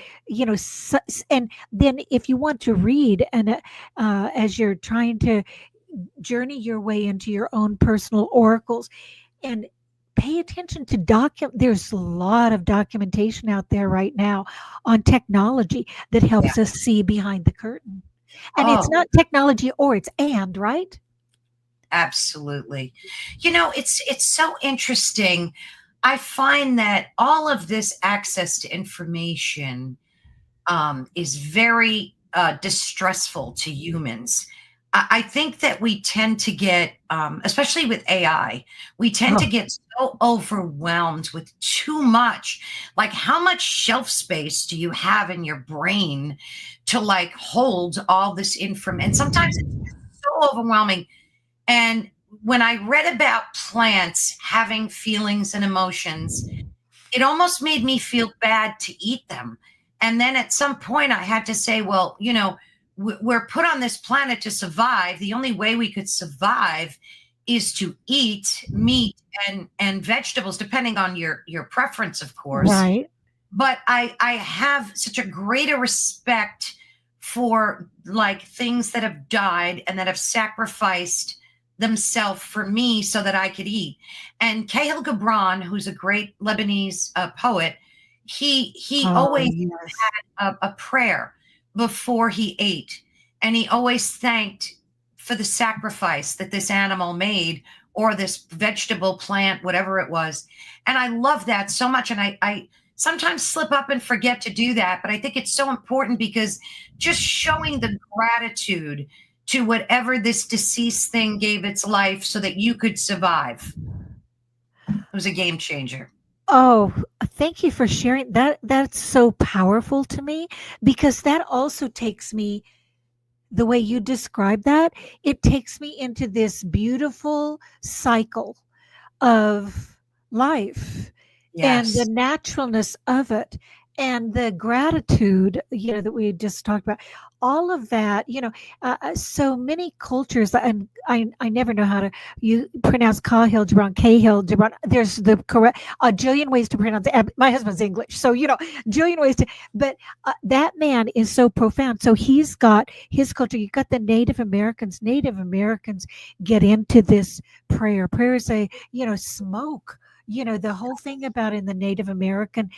and then if you want to read, and as you're trying to journey your way into your own personal oracles, and pay attention to there's a lot of documentation out there right now on technology that helps us see behind the curtain. And it's not technology, or it's right? Absolutely. It's so interesting. I find that all of this access to information is very distressful to humans. I think that we tend to get, especially with AI, we tend to get so overwhelmed with too much. Like, how much shelf space do you have in your brain to hold all this information? And sometimes it's so overwhelming. And when I read about plants having feelings and emotions, it almost made me feel bad to eat them. And then at some point I had to say, well, we're put on this planet to survive. The only way we could survive is to eat meat and vegetables, depending on your preference, of course. Right. But I have such a greater respect for things that have died and that have sacrificed themselves for me so that I could eat. And Khalil Gibran, who's a great Lebanese poet, he always had a prayer before he ate, and he always thanked for the sacrifice that this animal made, or this vegetable, plant, whatever it was. And I love that so much. And I sometimes slip up and forget to do that, but I think it's so important, because just showing the gratitude to whatever this deceased thing gave its life so that you could survive. It was a game changer. Oh, thank you for sharing that. That's so powerful to me, because that also takes me, the way you describe that, it takes me into this beautiful cycle of life and the Yes. naturalness of it, and the gratitude, that we just talked about, all of that, so many cultures. And I never know how to you pronounce Cahill Gibran, Cahill Gibran. There's the correct a jillion ways to pronounce it. My husband's English, so jillion ways to, but that man is so profound. So he's got his culture. You've got the Native Americans get into this prayer is a, smoke, the whole thing about, in the Native American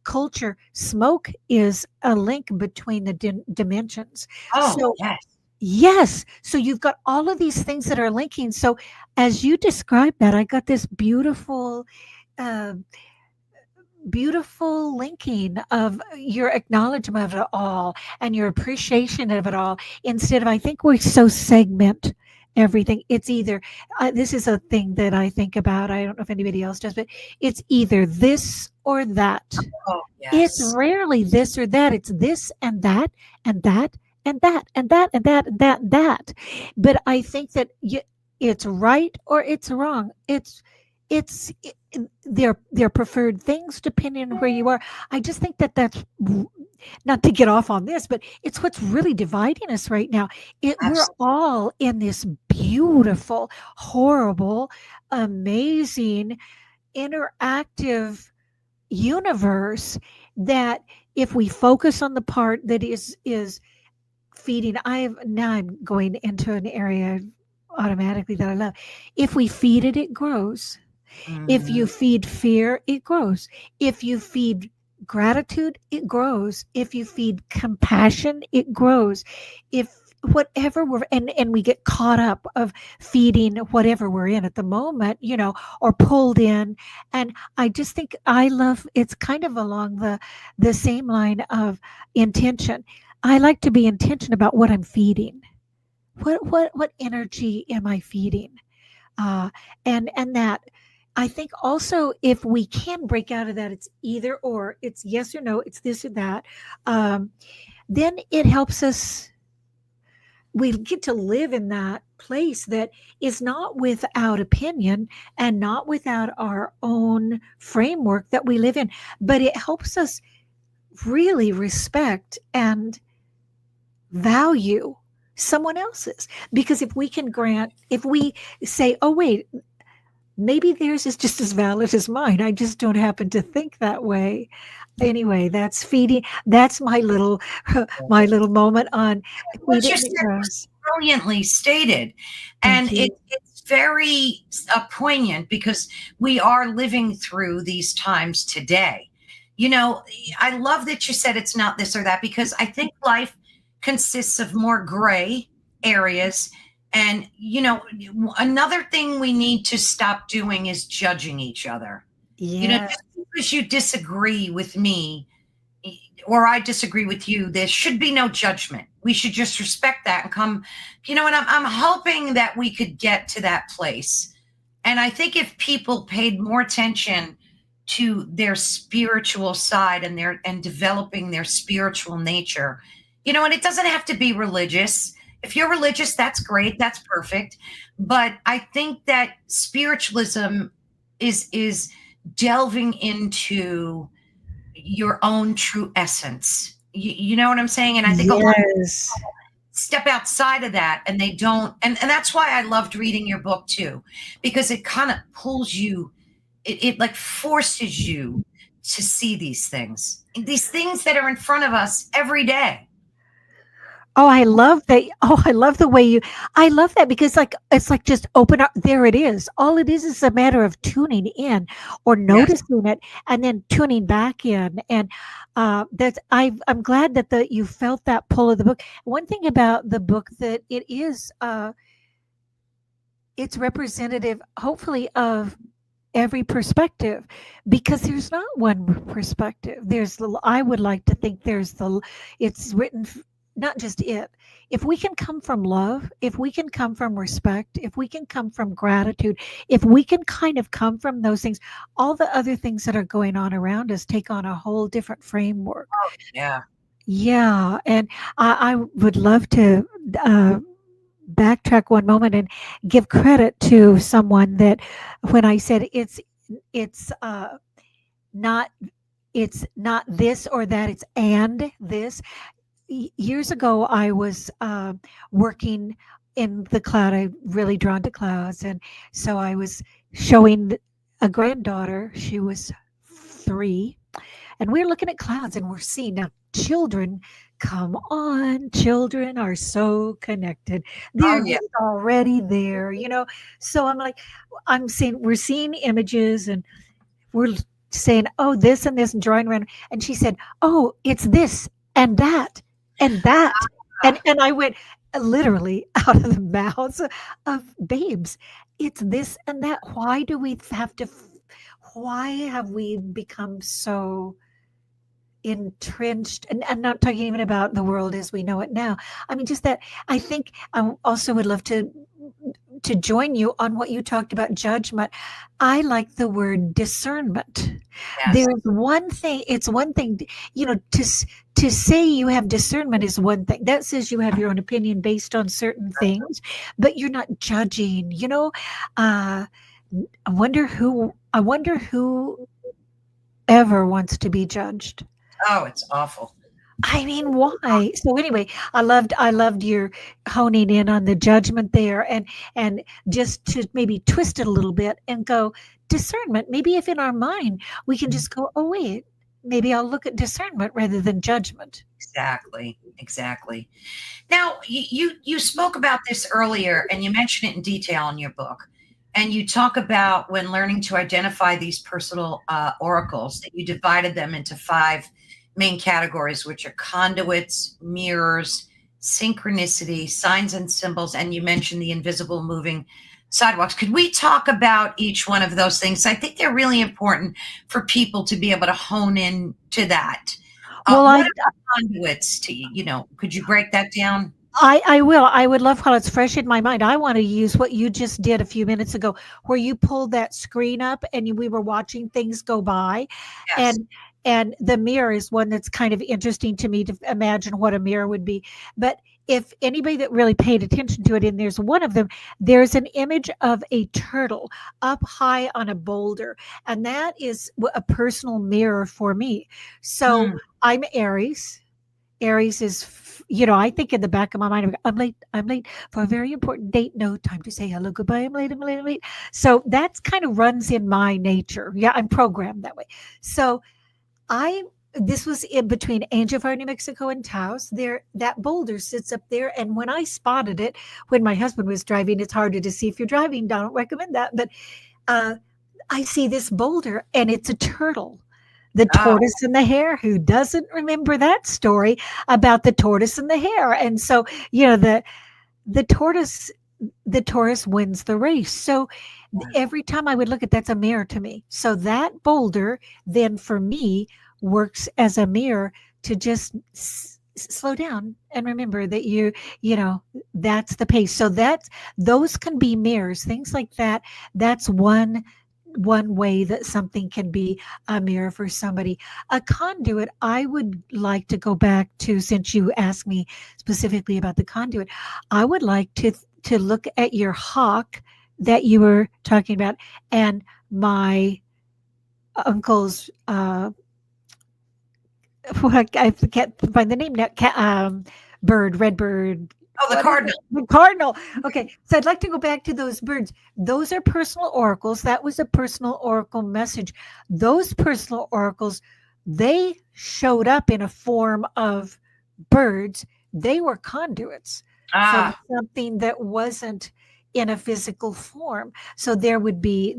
culture, smoke is a link between the dimensions. Oh, So yes. yes, so you've got all of these things that are linking. So as you describe that, I got this beautiful uh, beautiful linking of your acknowledgement of it all and your appreciation of it all, instead of, I think we so segment everything. It's either, this is a thing that I think about, I don't know if anybody else does, but it's either this or that. Oh, It's yes. rarely this or that. It's this and that and that and that and that and that and that and that. But I think that it's right or it's wrong. It's their preferred things depending on where you are. I just think that that's, not to get off on this, but it's what's really dividing us right now. We're Absolutely. all in this beautiful, horrible, amazing, interactive universe, that if we focus on the part that is feeding, I'm going into an area automatically that I love. If we feed it, it grows. If you Mhm. feed fear, it grows. If you feed gratitude, it grows. If you feed compassion, it grows. If whatever we're, and we get caught up of feeding whatever we're in at the moment, or pulled in. And I just think I love, it's kind of along the same line of intention. I like to be intentional about what I'm feeding. What energy am I feeding? And that, I think also, if we can break out of that, it's either or, it's yes or no, it's this or that, then it helps us. We get to live in that place that is not without opinion and not without our own framework that we live in, but it helps us really respect and value someone else's. Because if we say, oh, wait, maybe theirs is just as valid as mine. I just don't happen to think that way. Anyway, that's feeding. That's my little my little moment on What feed you it and it said was grows. brilliantly stated. Thank And you. it's very poignant, because we are living through these times today. I love that you said it's not this or that, because I think life consists of more gray areas. And, another thing we need to stop doing is judging each other. Yeah. Just because you disagree with me, or I disagree with you, there should be no judgment. We should just respect that and come, and I'm hoping that we could get to that place. And I think if people paid more attention to their spiritual side, and developing their spiritual nature, and it doesn't have to be religious. If you're religious, that's great, that's perfect. But I think that spiritualism is delving into your own true essence. You know what I'm saying? And I think a lot of Yes. step outside of that, and they don't. And that's why I loved reading your book too, because it kind of pulls you, it like forces you to see these things that are in front of us every day. Oh, I love that. Oh, I love the way I love that because like it's like just open up. There it is. All it is a matter of tuning in or Yes. noticing it and then tuning back in. And I'm glad that you felt that pull of the book. One thing about the book that it's representative, hopefully, of every perspective because there's not one perspective. I would like to think it's written, not just it. If we can come from love, if we can come from respect, if we can come from gratitude, if we can kind of come from those things, all the other things that are going on around us take on a whole different framework. Yeah. Yeah. And I would love to backtrack one moment and give credit to someone that when I said it's not it's not this or that, it's and this. Years ago I was working in the cloud. I'm really drawn to clouds, and so I was showing a granddaughter. She was 3, and we're looking at clouds and we're seeing now children. Come on, children are so connected. Oh, They're yeah. just already there, So I'm like, we're seeing images and we're saying, oh, this and this, and drawing around. And she said, oh, it's this and that and that. And I went literally out of the mouths of babes. It's this and that. Why have we become so entrenched? And I'm not talking even about the world as we know it now. I mean, just that I think I also would love to join you on what you talked about judgment. I like the word discernment. Yes. There's one thing, it's one thing, to say you have discernment is one thing. That says you have your own opinion based on certain things, but you're not judging, I wonder who ever wants to be judged. Oh, it's awful. I mean, why? So anyway, I loved your honing in on the judgment there, and just to maybe twist it a little bit and go discernment. Maybe if in our mind we can just go, oh wait, maybe I'll look at discernment rather than judgment. Exactly. Now, you spoke about this earlier, and you mentioned it in detail in your book. And you talk about when learning to identify these personal oracles, that you divided them into 5 main categories, which are conduits, mirrors, synchronicity, signs and symbols, and you mentioned the invisible moving sidewalks. Could we talk about each one of those things? I think they're really important for people to be able to hone in to that. Well, what are conduits to could you break that down? I will. I would love how it's fresh in my mind. I want to use what you just did a few minutes ago, where you pulled that screen up and we were watching things go by. Yes. And the mirror is one that's kind of interesting to me to imagine what a mirror would be. But if anybody that really paid attention to it, and there's one of them, there's an image of a turtle up high on a boulder. And that is a personal mirror for me. So I'm Aries. Aries is, I think in the back of my mind, I'm late for a very important date. No time to say hello, goodbye. I'm late. So that's kind of runs in my nature. Yeah, I'm programmed that way. So this was in between Angel Fire, New Mexico and Taos. That boulder sits up there. And when I spotted it, when my husband was driving, it's harder to see if you're driving. I don't recommend that. But I see this boulder and it's a turtle. The tortoise and the hare. Who doesn't remember that story about the tortoise and the hare? And so, the tortoise wins the race. So every time I would look at that's a mirror to me. So that boulder then for me works as a mirror to just slow down and remember that that's the pace. So those can be mirrors, things like that. That's one way that something can be a mirror for somebody. A conduit, I would like to go back to, since you asked me specifically about the conduit, I would like to look at your hawk that you were talking about, and my uncle's I can't find the name now, red bird. Oh, the cardinal. The cardinal. Okay. So I'd like to go back to those birds. Those are personal oracles. That was a personal oracle message. Those personal oracles, they showed up in a form of birds they were conduits from Ah, something that wasn't in a physical form. So there would be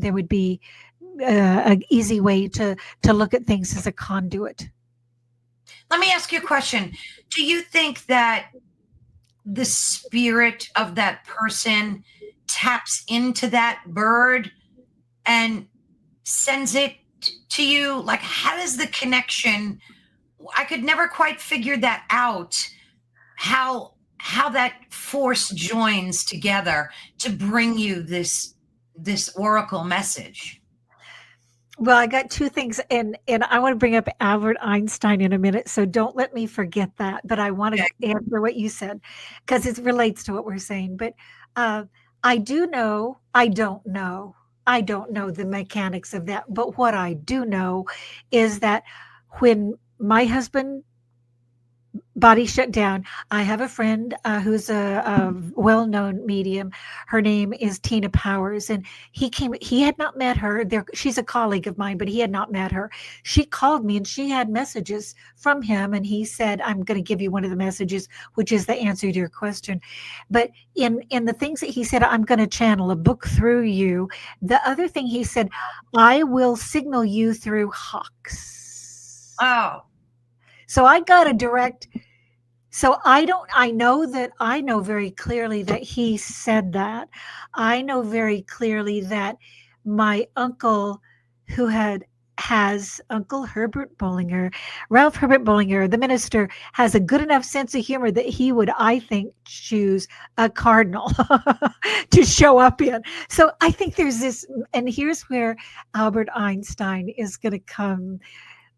an easy way to look at things as a conduit. let me ask you a question. Do you think that the spirit of that person taps into that bird and sends it to you? Like, how does the connection? I could never quite figure that out. How that force joins together to bring you this oracle message. Well, I got two things, and I want to bring up Albert Einstein in a minute, so don't let me forget that. But I want Okay. to answer what you said because it relates to what we're saying. But uh, I do know, I don't know the mechanics of that. But what I do know is that when my husband body shut down. I have a friend who's a well-known medium. Her name is Tina Powers, and he had not met her. She's a colleague of mine, but he had not met her. She called me, and she had messages from him, and he said, "I'm going to give you one of the messages, which is the answer to your question." But in the things that he said, "I'm going to channel a book through you." The other thing he said, "I will signal you through hawks." Oh, So I got a direct so I know very clearly that he said that. I know very clearly that my uncle who has Uncle Herbert Bollinger, Ralph Herbert Bollinger, the minister, has a good enough sense of humor that he would, I think, choose a cardinal to show up in. So I think there's this, and here's where Albert Einstein is going to come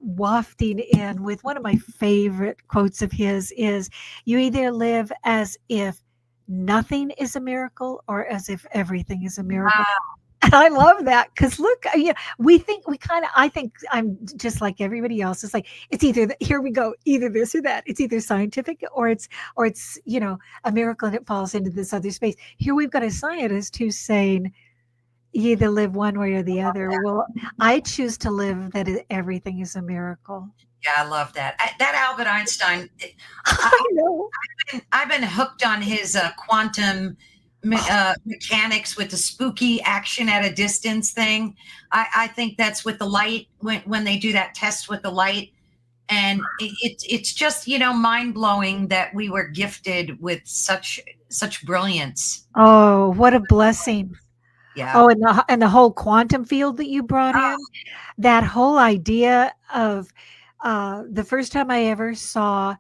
wafting in with one of my favorite quotes of his is, "You either live as if nothing is a miracle or as if everything is a miracle." wow. And I love that because look, yeah, we think we kind of, I think I'm just like everybody else. It's like, it's either, here we go, either this or that. It's either scientific or it's, a miracle and it falls into this other space. Here we've got a scientist who's saying, you either live one way or the other. Well, I choose to live that everything is a miracle. Yeah, I love that. That Albert Einstein. I, I know. I've been hooked on his quantum mechanics with the spooky action at a distance thing. I think that's with the light when they do that test with the light, and it's just mind blowing that we were gifted with such brilliance. Oh, what a blessing. Yeah. Oh, and the whole quantum field that you brought Oh, in, that whole idea of the first time I ever saw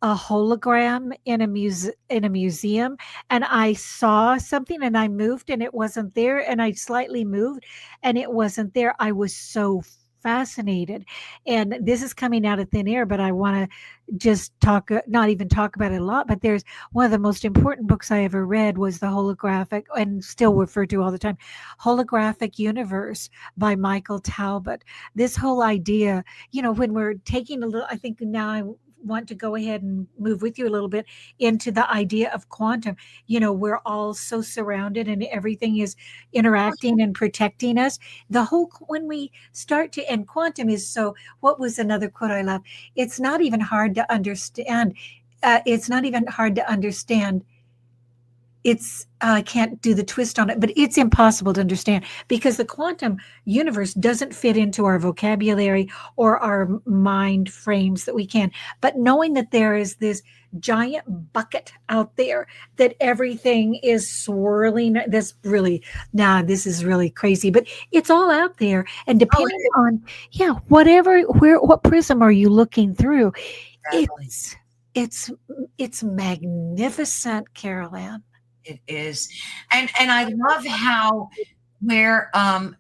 a hologram in a museum, and I saw something and I moved and it wasn't there, and I slightly moved and it wasn't there. I was so fascinated. And this is coming out of thin air, but I want to just not even talk about it a lot, but there's one of the most important books I ever read was the holographic, and still referred to all the time, Holographic Universe by Michael Talbot. This whole idea, when we're taking a little, I think now I want to go ahead and move with you a little bit into the idea of quantum. We're all so surrounded and everything is interacting and protecting us. When we start to, and quantum is so, what was another quote I love? It's not even hard to understand. It's not even hard to understand. I can't do the twist on it, but it's impossible to understand because the quantum universe doesn't fit into our vocabulary or our mind frames that we can. But knowing that there is this giant bucket out there that everything is swirling, this is really crazy, but it's all out there. And oh, depending on, what prism are you looking through? exactly. It's magnificent, Carol Ann. It is, and I love how where and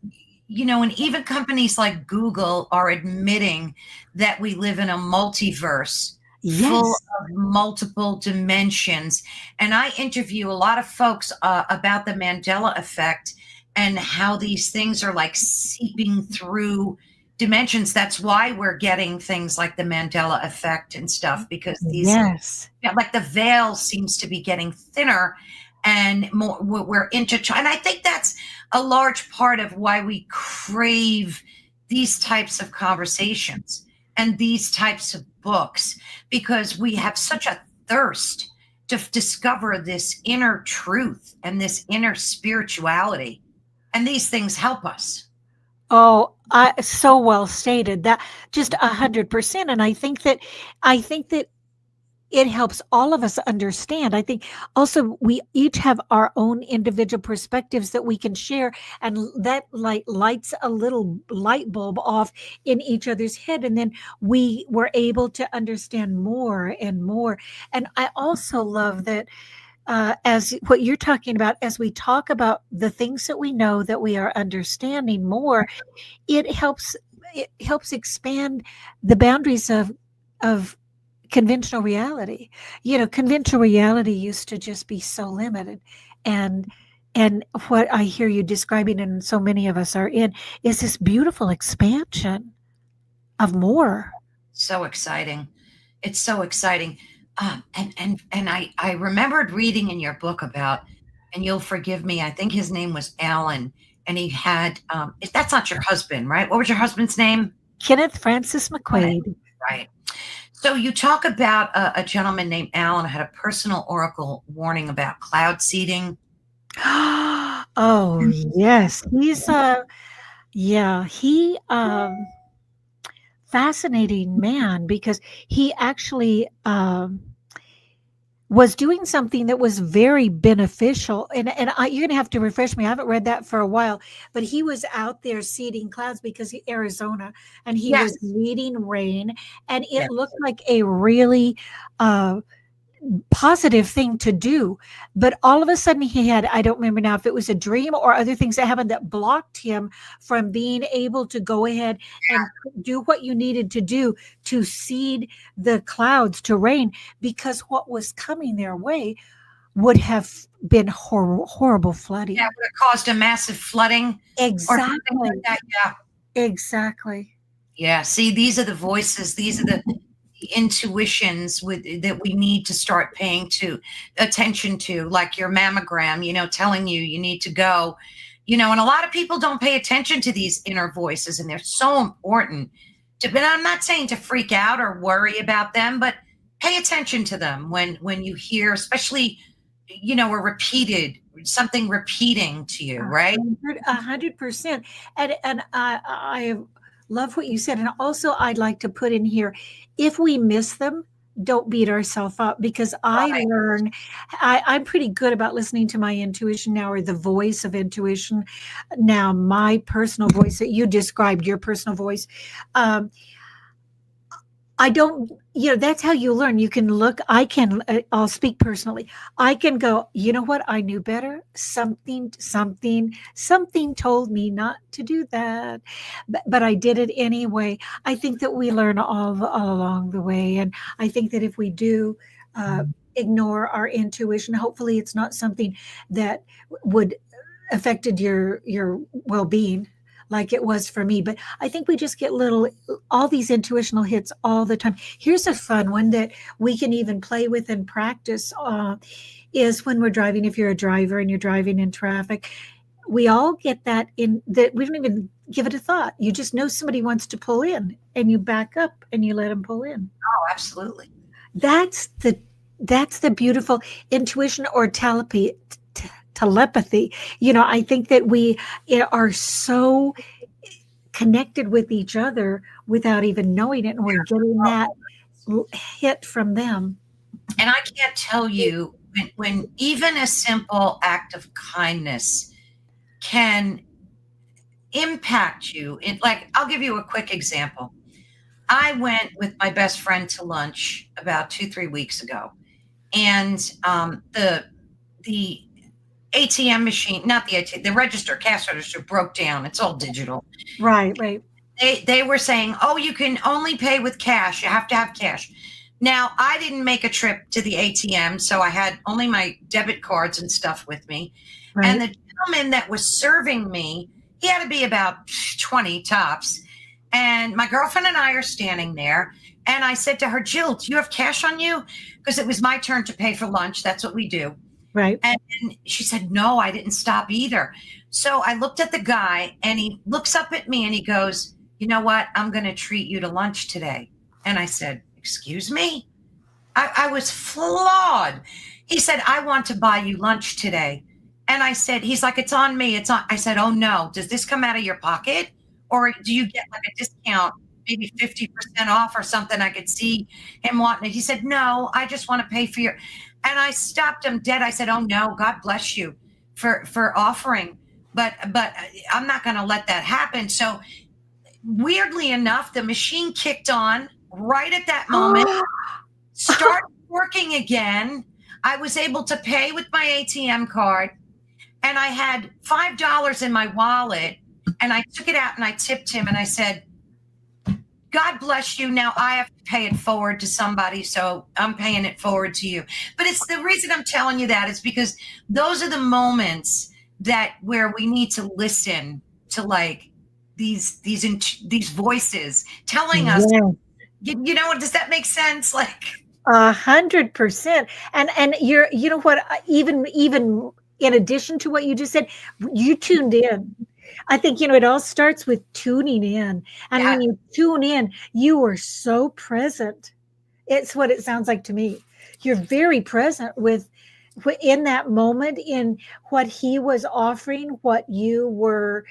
even companies like Google are admitting that we live in a multiverse full Yes. of multiple dimensions. And I interview a lot of folks about the Mandela effect and how these things are like seeping through dimensions. That's why we're getting things like the Mandela effect and stuff, because these, Yes. like the veil seems to be getting thinner and more, we're intertwined. And I think that's a large part of why we crave these types of conversations and these types of books, because we have such a thirst to discover this inner truth and this inner spirituality. And these things help us. Oh, so well stated. That just 100%. And I think that it helps all of us understand. I think also we each have our own individual perspectives that we can share, and that lights a little light bulb off in each other's head, and then we were able to understand more and more. And I also love that, as what you're talking about, as we talk about the things that we know that we are understanding more, it helps expand the boundaries of conventional reality. Conventional reality used to just be so limited, and what I hear you describing, and so many of us are in, is this beautiful expansion of more. So exciting. It's so exciting. And I remembered reading in your book about, and you'll forgive me, I think his name was Alan, and he had, that's not your husband, right? What was your husband's name? Kenneth Francis McQuade. Right. So you talk about a gentleman named Alan who had a personal oracle warning about cloud seeding. Oh yes, he fascinating man, because he actually was doing something that was very beneficial. You're going to have to refresh me. I haven't read that for a while, but he was out there seeding clouds because Arizona, and he was leading rain, and it looked like a really positive thing to do. But all of a sudden he had, I don't remember now if it was a dream or other things that happened that blocked him from being able to go ahead and do what you needed to do to seed the clouds to rain, because what was coming their way would have been horrible flooding. Yeah, it would have caused a massive flooding. Exactly. Or like that. Yeah. Exactly. Yeah. See, these are the voices. These are the intuitions that we need to start paying attention to, like your mammogram, telling you need to go, and a lot of people don't pay attention to these inner voices, and they're so important but I'm not saying to freak out or worry about them, but pay attention to them when you hear, especially, something repeating to you, right? 100%. And I love what you said. And also I'd like to put in here, if we miss them, don't beat ourselves up, because I'm pretty good about listening to my intuition now, or the voice of intuition. Now, my personal voice that you described, your personal voice, I don't, that's how you learn. You can look, I'll speak personally. I can go, you know what? I knew better. Something told me not to do that, but I did it anyway. I think that we learn all along the way. And I think that if we do ignore our intuition, hopefully it's not something that would affected your well-being like it was for me. But I think we just get all these intuitional hits all the time. Here's a fun one that we can even play with and practice, is when we're driving. If you're a driver and you're driving in traffic, we all get that we don't even give it a thought. You just know somebody wants to pull in, and you back up and you let them pull in. Oh, absolutely. That's the beautiful intuition, or telepathy. I think that we are so connected with each other without even knowing it, and we're getting that hit from them. And I can't tell you, when even a simple act of kindness can impact you. I'll give you a quick example. I went with my best friend to lunch about 2-3 weeks ago, and the ATM machine, not the ATM, the cash register broke down. It's all digital. Right. They were saying, oh, you can only pay with cash. You have to have cash. Now, I didn't make a trip to the ATM, so I had only my debit cards and stuff with me. Right. And the gentleman that was serving me, he had to be about 20 tops. And my girlfriend and I are standing there. And I said to her, Jill, do you have cash on you? Because it was my turn to pay for lunch. That's what we do. Right. And she said, no, I didn't stop either. So I looked at the guy, and he looks up at me and he goes, you know what? I'm going to treat you to lunch today. And I said, excuse me? I was flawed. He said, I want to buy you lunch today. And I said, he's like, it's on me. It's on. I said, oh no, does this come out of your pocket? Or do you get like a discount, maybe 50% off or something? I could see him wanting it. He said, no, I just want to pay for your, and I stopped him dead. I said, oh no, God bless you for offering. But I'm not going to let that happen. So weirdly enough, the machine kicked on right at that moment, started working again. I was able to pay with my ATM card, and I had $5 in my wallet, and I took it out and I tipped him and I said, God bless you. Now I have to pay it forward to somebody, so I'm paying it forward to you. But it's the reason I'm telling you that is because those are the moments that where we need to listen to, like, these voices telling us, you know, does that make sense? Like 100%. And you're, you know what, even in addition to what you just said, you tuned in. I think, you know, it all starts with tuning in. And when you tune in, you are so present. It's what it sounds like to me. You're very present with in that moment, in what he was offering, what you were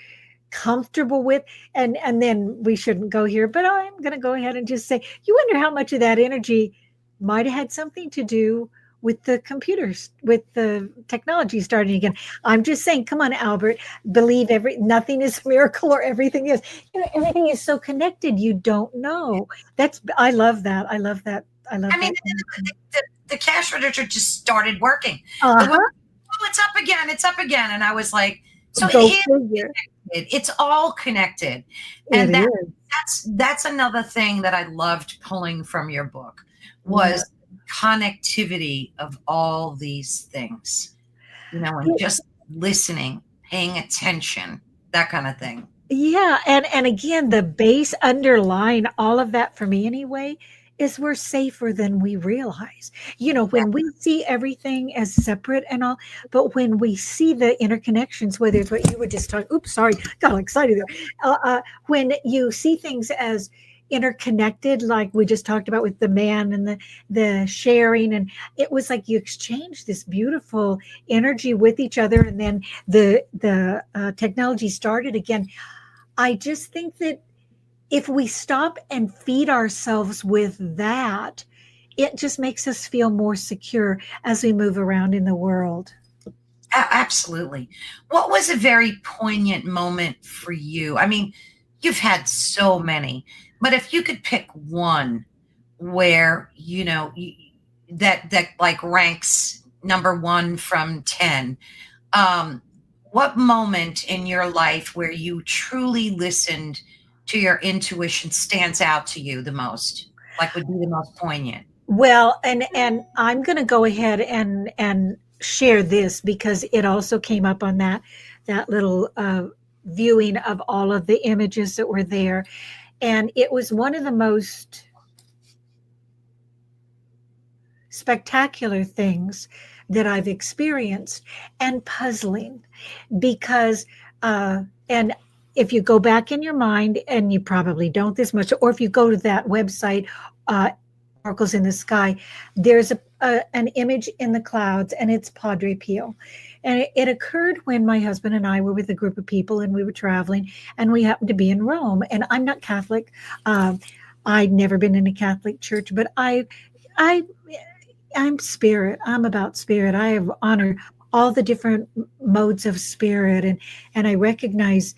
comfortable with. And then we shouldn't go here, but I'm going to go ahead and just say, you wonder how much of that energy might have had something to do with the computers, with the technology starting again. I'm just saying, come on, Albert, believe nothing is a miracle, or everything is, you know, everything is so connected. You don't know. I love that. I love that. I mean, the cash register just started working. It's up again. It's up again. And I was like, so it's all connected. And that's another thing that I loved pulling from your book was connectivity of all these things, you know, and just listening, paying attention, that kind of thing. Yeah. And again, the base underline all of that for me anyway, is we're safer than we realize. You know, when we see everything as separate and all, but when we see the interconnections, whether it's what you were just talking, oops, sorry, got all excited there. When you see things as interconnected, like we just talked about with the man and the sharing, and it was like you exchange this beautiful energy with each other, and then the technology started again. I just think that if we stop and feed ourselves with that, it just makes us feel more secure as we move around in the world. Absolutely. What was a very poignant moment for you? I mean, you've had so many, but if you could pick one where, you know, that like ranks number 1 from 10, what moment in your life where you truly listened to your intuition stands out to you the most, like would be the most poignant? Well, and I'm going to go ahead and share this, because it also came up on that little viewing of all of the images that were there. And it was one of the most spectacular things that I've experienced, and puzzling, because and if you go back in your mind, and you probably don't this much, or if you go to that website, Oracles in the Sky, there's an image in the clouds, and it's Padre Pio. And it occurred when my husband and I were with a group of people, and we were traveling, and we happened to be in Rome. And I'm not Catholic. I'd never been in a Catholic church, but I'm spirit. I'm about spirit. I honor all the different modes of spirit, and I recognize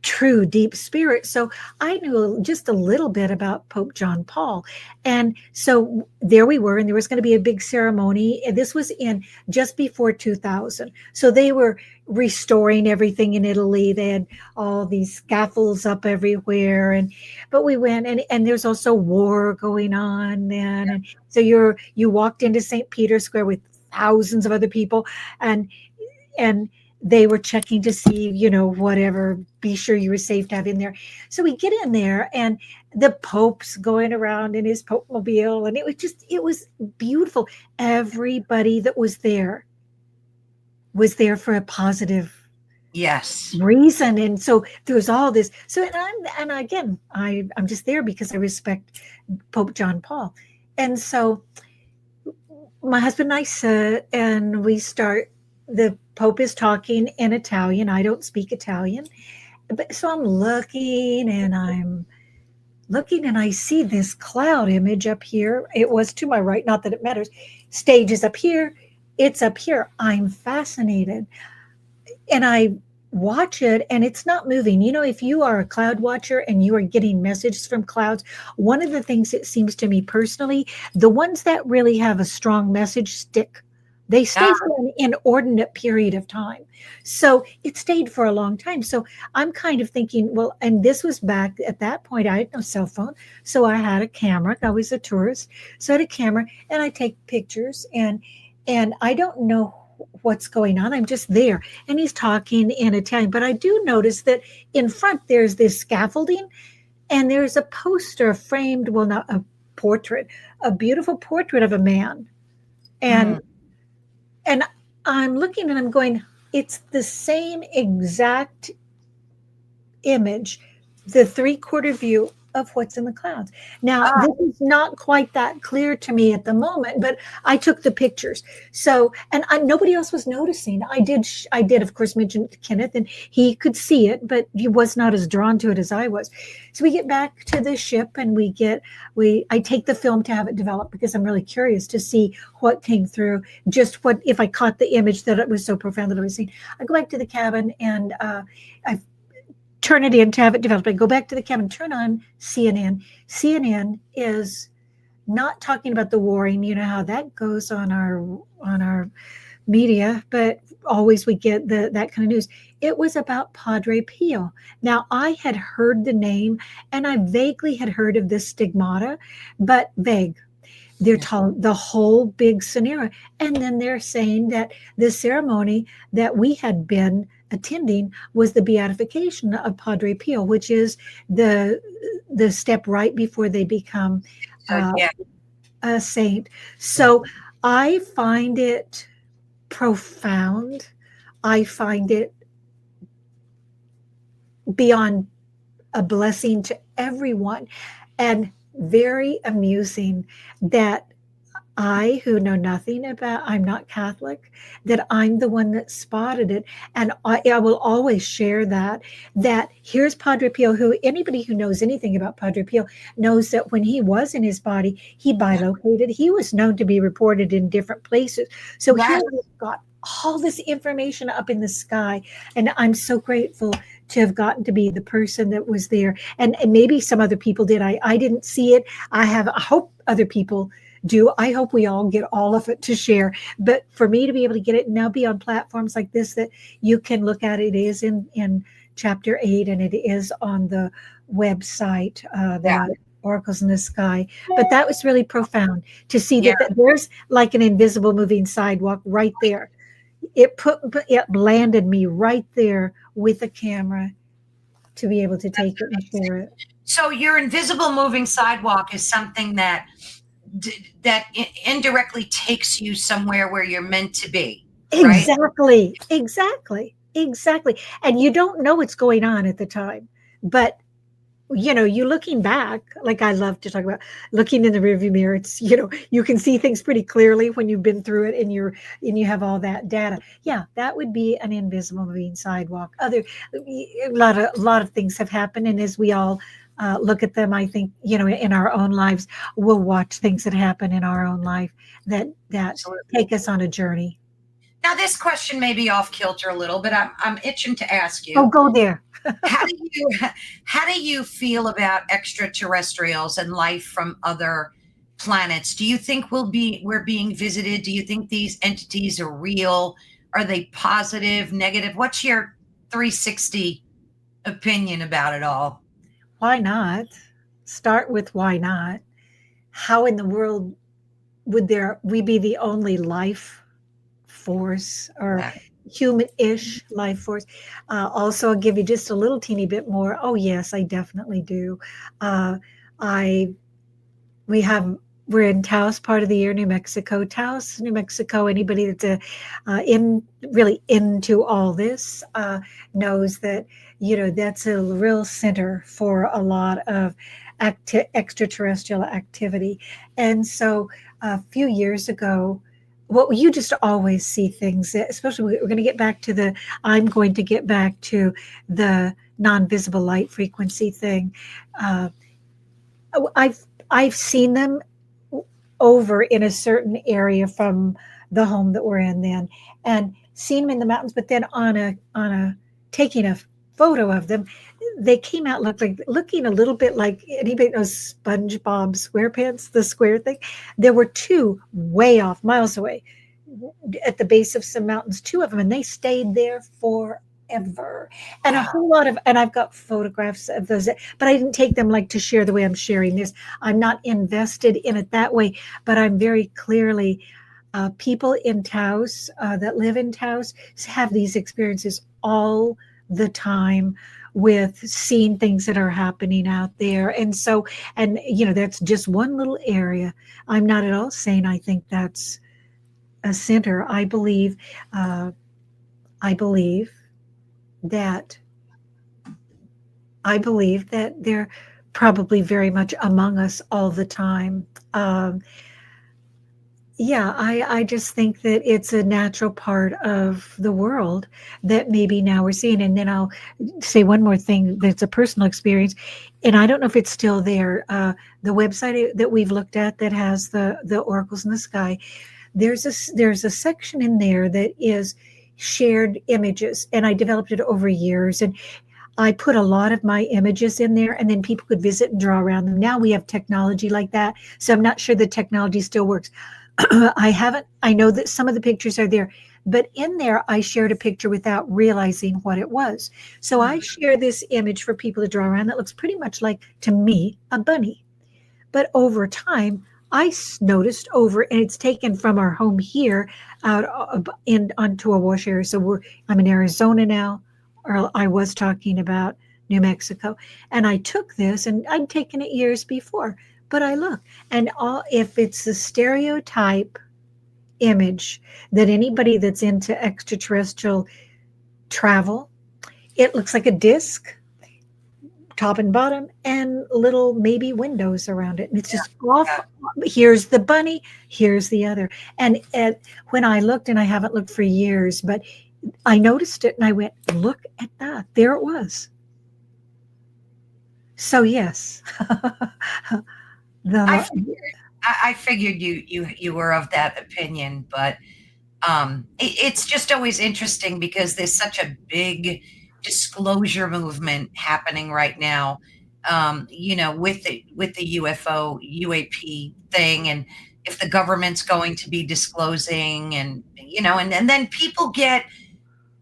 true deep spirit. So I knew just a little bit about Pope John Paul. And so there we were, and there was going to be a big ceremony. And this was in just before 2000. So they were restoring everything in Italy. They had all these scaffolds up everywhere. But we went, and there's also war going on then. And so you walked into St. Peter's Square with thousands of other people, and they were checking to see, you know, whatever, be sure you were safe to have in there. So we get in there, and the Pope's going around in his Pope mobile, and it was beautiful. Everybody that was there for a positive reason. And so there was all this. So, I'm just there because I respect Pope John Paul. And so my husband and I sit and we start. The Pope is talking in Italian. I don't speak Italian, but so I'm looking and I see this cloud image up here. It was to my right, not that it matters. Stage is up here. It's up here. I'm fascinated. And I watch it and it's not moving. You know, if you are a cloud watcher and you are getting messages from clouds, one of the things it seems to me personally, the ones that really have a strong message stick. They stay Yeah. for an inordinate period of time. So it stayed for a long time. So I'm kind of thinking, well, and this was back at that point, I had no cell phone. So I had a camera. I was a tourist. So I had a camera and I take pictures and I don't know what's going on. I'm just there. And he's talking in Italian. But I do notice that in front there's this scaffolding and there's a poster framed, well, not a portrait, a beautiful portrait of a man. And Mm. and I'm looking and I'm going, it's the same exact image, the three-quarter view of what's in the clouds. Now, Ah, this is not quite that clear to me at the moment, but I took the pictures. So, and nobody else was noticing. I did, of course, mention it to Kenneth, and he could see it, but he was not as drawn to it as I was. So we get back to the ship, and I take the film to have it developed because I'm really curious to see what came through. Just what if I caught the image that it was so profound that I was seeing. I go back to the cabin, and I turn it in to have it developed. I go back to the cabin, turn on CNN. CNN is not talking about the warring. You know how that goes on our media, but always we get that kind of news. It was about Padre Pio. Now I had heard the name and I vaguely had heard of this stigmata, but vague. They're telling the whole big scenario. And then they're saying that the ceremony that we had been attending was the beatification of Padre Pio, which is the step right before they become so yeah. a saint. So I find it profound. I find it beyond a blessing to everyone and very amusing that I, who know nothing about, I'm not Catholic, that I'm the one that spotted it. And I will always share that here's Padre Pio, who anybody who knows anything about Padre Pio knows that when he was in his body, he bilocated. He was known to be reported in different places. So Yeah. here we've got all this information up in the sky. And I'm so grateful to have gotten to be the person that was there. And maybe some other people did. I didn't see it. I hope other people do. I hope we all get all of it to share. But for me to be able to get it and now be on platforms like this that you can look at, it is in chapter 8 and it is on the website, the Oracles in the Sky. But that was really profound to see that there's like an invisible moving sidewalk right there. It landed me right there with a camera to be able to take it and share it. So your invisible moving sidewalk is something that indirectly takes you somewhere where you're meant to be, right? Exactly. And you don't know what's going on at the time, but you looking back, like I love to talk about looking in the rearview mirror. It's, you can see things pretty clearly when you've been through it and you have all that data. Yeah, that would be an invisible moving sidewalk. A lot of things have happened, and as we all look at them, I think in our own lives, we'll watch things that happen in our own life that Absolutely. take us on a journey. Now, this question may be off kilter a little, but I'm itching to ask you. Oh, go there. how do you feel about extraterrestrials and life from other planets? Do you think we're being visited? Do you think these entities are real? Are they positive, negative? What's your 360 opinion about it all? Why not? Start with why not? How in the world would we be the only life force or human-ish life force? Also, I'll give you just a little teeny bit more. Oh yes, I definitely do. We're in Taos part of the year, New Mexico. Taos, New Mexico. Anybody that's really into all this knows that that's a real center for a lot of extraterrestrial activity. And so a few years ago, well, you just always see things, especially we're going to get back to I'm going to get back to the non-visible light frequency thing. Uh, I've seen them over in a certain area from the home that we're in then, and seen them in the mountains, but then on a taking a photo of them, they came out looking a little bit like, anybody knows SpongeBob SquarePants, the square thing. There were two way off, miles away, at the base of some mountains, two of them, and they stayed there forever. And a whole lot of, and I've got photographs of those, but I didn't take them like to share the way I'm sharing this. I'm not invested in it that way, but I'm very clearly, people in Taos that live in Taos have these experiences all the time with seeing things that are happening out there. And so, and that's just one little area. I'm not at all saying I think that's a center. I believe that they're probably very much among us all the time. Yeah, I just think that it's a natural part of the world that maybe now we're seeing. And then I'll say one more thing that's a personal experience, and I don't know if it's still there. The website that we've looked at that has the oracles in the sky, there's a section in there that is shared images, and I developed it over years, and I put a lot of my images in there, and then people could visit and draw around them. Now we have technology like that, so I'm not sure the technology still works. I know that some of the pictures are there, but in there I shared a picture without realizing what it was. So I share this image for people to draw around that looks pretty much like, to me, a bunny. But over time, I noticed and it's taken from our home here out onto a wash area. So I'm in Arizona now, or I was talking about New Mexico. And I took this, and I'd taken it years before, but I look, and if it's the stereotype image that anybody that's into extraterrestrial travel, it looks like a disc, top and bottom, and little maybe windows around it. And it's just off. Here's the bunny, here's the other. And when I looked, and I haven't looked for years, but I noticed it and I went, look at that. There it was. So yes. I figured you were of that opinion, but it's just always interesting because there's such a big disclosure movement happening right now, with the UFO UAP thing, and if the government's going to be disclosing, and and then people get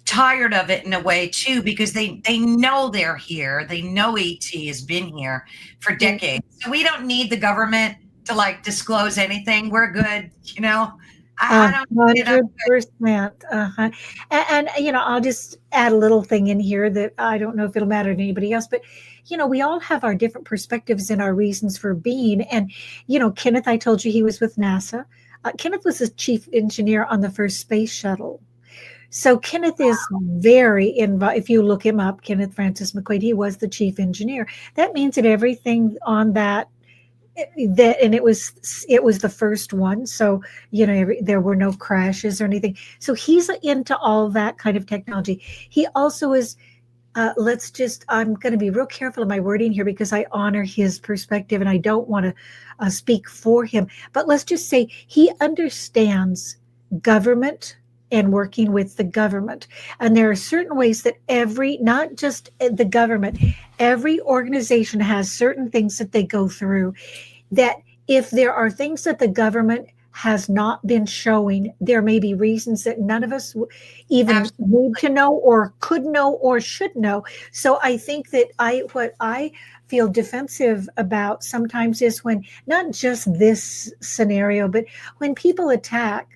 tired of it in a way too, because they know they're here, they know ET has been here for decades, so we don't need the government to like disclose anything. We're good, I don't 100%. And I'll just add a little thing in here that I don't know if it'll matter to anybody else, but we all have our different perspectives and our reasons for being. And Kenneth, I told you he was with NASA. Kenneth was the chief engineer on the first space shuttle. So Kenneth is very involved. If you look him up, Kenneth Francis McQuade, he was the chief engineer. That means that everything on and it was the first one. So, there were no crashes or anything. So he's into all that kind of technology. He also is, I'm going to be real careful in my wording here because I honor his perspective and I don't want to speak for him. But let's just say he understands government and working with the government. And there are certain ways that not just the government, every organization has certain things that they go through, that if there are things that the government has not been showing, there may be reasons that none of us even need to know or could know or should know. So I think that what I feel defensive about sometimes is when, not just this scenario, but when people attack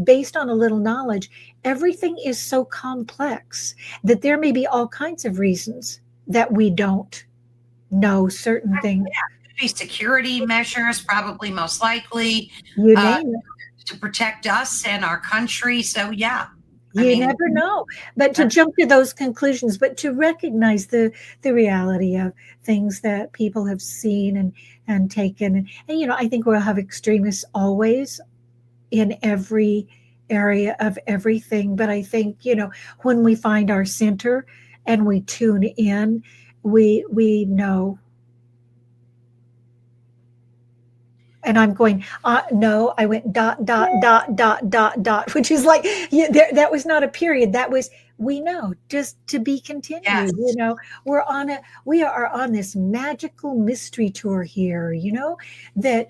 based on a little knowledge, everything is so complex that there may be all kinds of reasons that we don't know certain things. Could be security measures, probably most likely, you name it, to protect us and our country. So yeah, you never know. But to jump to those conclusions, but to recognize the reality of things that people have seen and taken, and I think we'll have extremists always in every area of everything. But I think, when we find our center and we tune in, we know. And I'm going, no, I went dot, dot, dot, dot, dot, dot, which is like, that was not a period. That was, we know, just to be continued. Yes. We are on this magical mystery tour here, that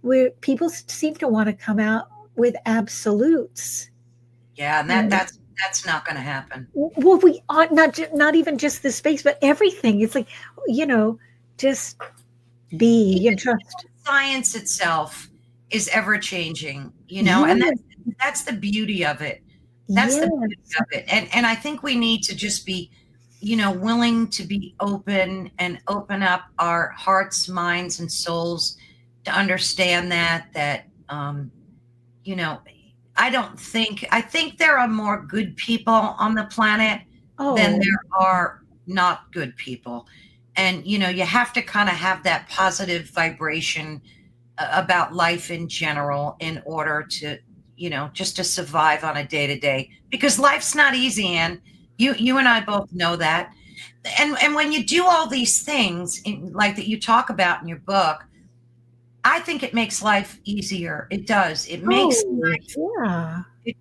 where people seem to want to come out with absolutes. Yeah, and that's not going to happen. Well, we ought not even just the space, but everything. It's like, just be and trust. Science itself is ever changing, and that's the beauty of it. That's the beauty of it. And I think we need to just be, willing to be open and open up our hearts, minds, and souls to understand that, I think there are more good people on the planet than there are not good people. And, you have to kind of have that positive vibration about life in general in order to, just to survive on a day-to-day, because life's not easy. And you and I both know that. And when you do all these things like that you talk about in your book, I think it makes life easier. It does. It makes life.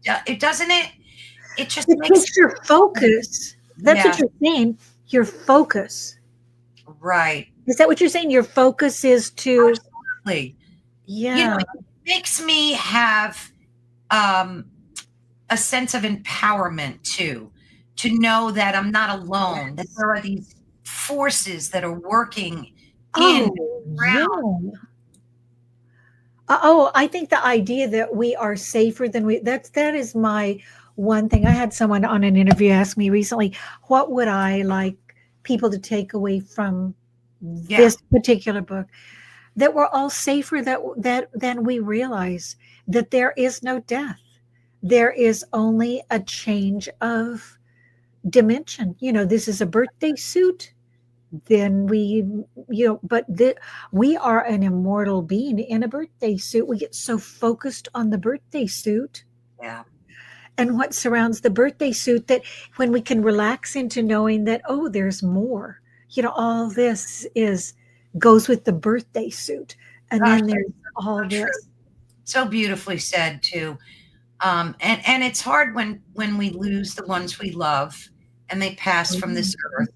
Yeah. It doesn't it? It just makes your focus. That's what you're saying. Your focus. Right. Is that what you're saying? Your focus is to. Absolutely. Yeah. It makes me have a sense of empowerment too, to know that I'm not alone, that there are these forces that are working in around. I think the idea that we are safer than that is my one thing. I had someone on an interview ask me recently, what would I like people to take away from this particular book? That we're all safer than we realize, that there is no death. There is only a change of dimension. This is a birthday suit. Then we are an immortal being in a birthday suit. We get so focused on the birthday suit and what surrounds the birthday suit that when we can relax into knowing that, there's more, all this goes with the birthday suit. And then there's all this. So beautifully said too. And it's hard when we lose the ones we love and they pass from this earth.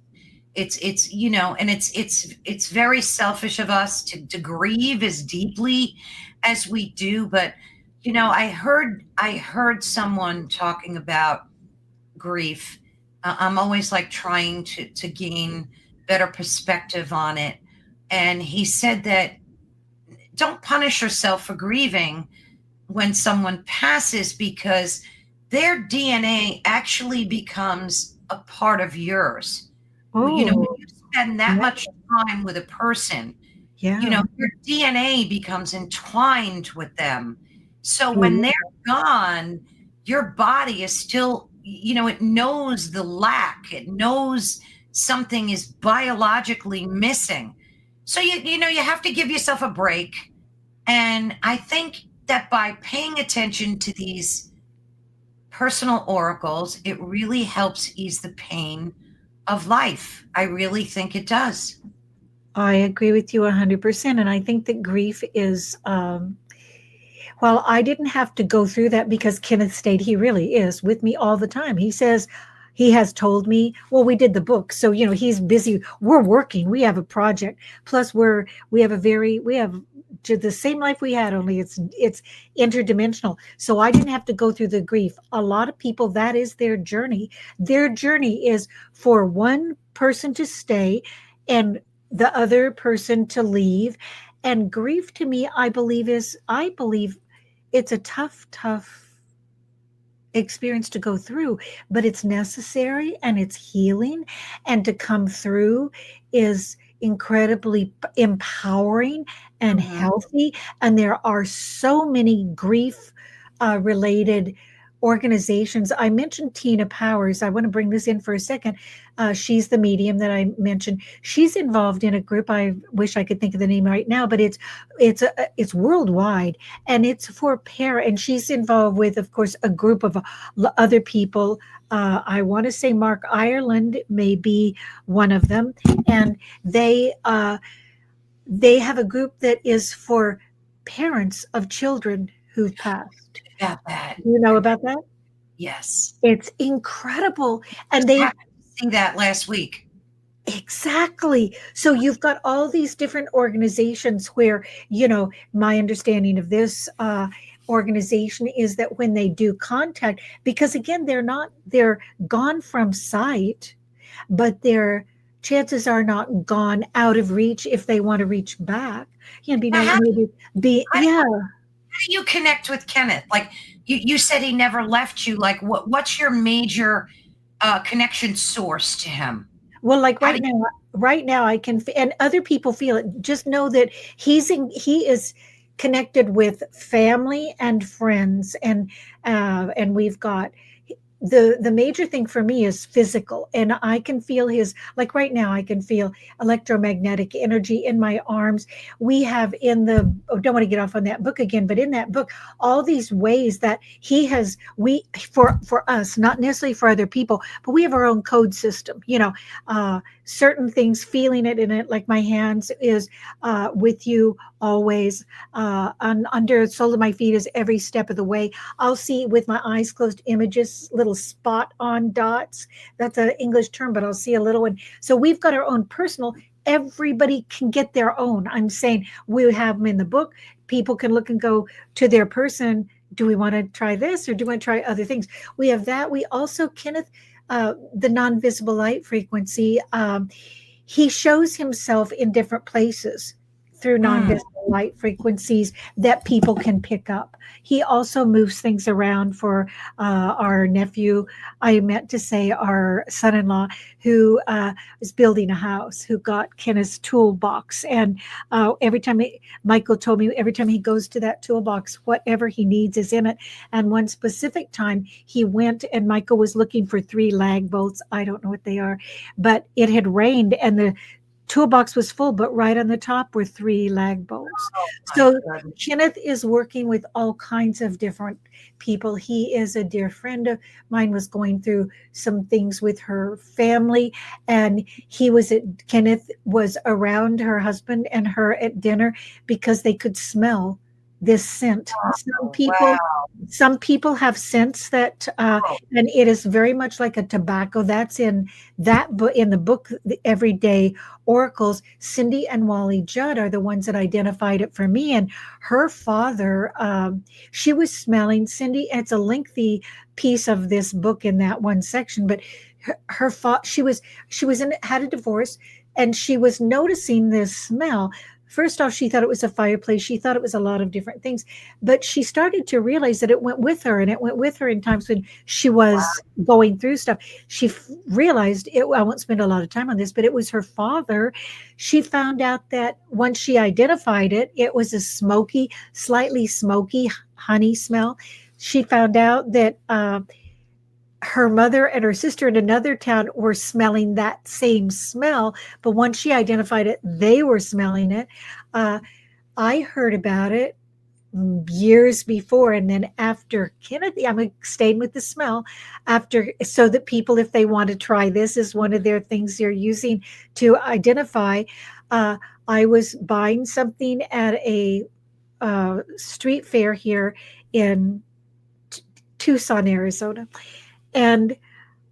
It's and it's very selfish of us to grieve as deeply as we do. But, I heard someone talking about grief. I'm always like trying to gain better perspective on it. And he said that don't punish yourself for grieving when someone passes, because their DNA actually becomes a part of yours. When you spend that much time with a person, your DNA becomes entwined with them. So when they're gone, your body is still, it knows the lack. It knows something is biologically missing. So, you have to give yourself a break. And I think that by paying attention to these personal oracles, it really helps ease the pain of life. I really think it does. I agree with you 100%. And I think that grief is, well, I didn't have to go through that because Kenneth Stade, he really is with me all the time. He says, he has told me, well, we did the book. So, he's busy. We're working. We have a project. Plus we have the same life we had, only it's interdimensional. So I didn't have to go through the grief. A lot of people, that is their journey. Their journey is for one person to stay and the other person to leave. And grief to me, I believe it's a tough experience to go through, but it's necessary and it's healing, and to come through is incredibly empowering and healthy. And there are so many grief related organizations. I mentioned Tina Powers. I want to bring this in for a second. She's the medium that I mentioned. She's involved in a group. I wish I could think of the name right now, but it's worldwide, and it's for parents. And she's involved with, of course, a group of other people. I want to say Mark Ireland may be one of them, and they have a group that is for parents of children who've passed. About that. Do you know about that? Yes. It's incredible. And they happened to see that last week. exactly. So you've got all these different organizations where, my understanding of this organization is that when they do contact, because again, they're gone from sight, but their chances are not gone out of reach if they want to reach back. How do Yeah. you connect with Kenneth? Like you said, he never left you. Like what's your major connection source to him? Well, like right now I can, and other people feel it. Just know that he is connected with family and friends, and we've got the major thing for me is physical, and I can feel his, like right now I can feel electromagnetic energy in my arms. We have don't want to get off on that book again, but in that book, all these ways that he has, for us, not necessarily for other people, but we have our own code system, certain things, feeling it in it, like my hands is with you always, under the sole of my feet is every step of the way. I'll see with my eyes closed images, little spot on dots. That's an English term, but I'll see a little one. So we've got our own personal. Everybody can get their own. I'm saying we have them in the book. People can look and go to their person. Do we want to try this, or do we want to try other things? We have that. We also, Kenneth, the non-visible light frequency. He shows himself in different places through non-visible light frequencies that people can pick up. He also moves things around for our nephew. I meant to say our son-in-law, who is building a house, who got Kenneth's toolbox. And Michael told me every time he goes to that toolbox, whatever he needs is in it. And one specific time he went, and Michael was looking for 3 lag bolts. I don't know what they are, but it had rained and the toolbox was full, but right on the top were 3 lag bolts. So Kenneth is working with all kinds of different people. He is a dear friend of mine, was going through some things with her family, and Kenneth was around her husband and her at dinner because they could smell this scent. Some people have scents that, and it is very much like a tobacco. That's in that book, in the book, The Everyday Oracles. Cindy and Wally Judd are the ones that identified it for me. And her father, she was smelling Cindy. It's a lengthy piece of this book in that one section, but her father, she had a divorce, and she was noticing this smell. First off, she thought it was a fireplace. She thought it was a lot of different things, but she started to realize that it went with her, and it went with her in times when she was going through stuff. She realized I won't spend a lot of time on this, but it was her father. She found out that once she identified it, it was a slightly smoky honey smell. She found out that her mother and her sister in another town were smelling that same smell, but once she identified it, they were smelling it. I heard about it years before, and then after Kenneth, I'm staying with the smell so that people, if they want to try this, is one of their things they're using to identify. I was buying something at a street fair here in Tucson, Arizona. And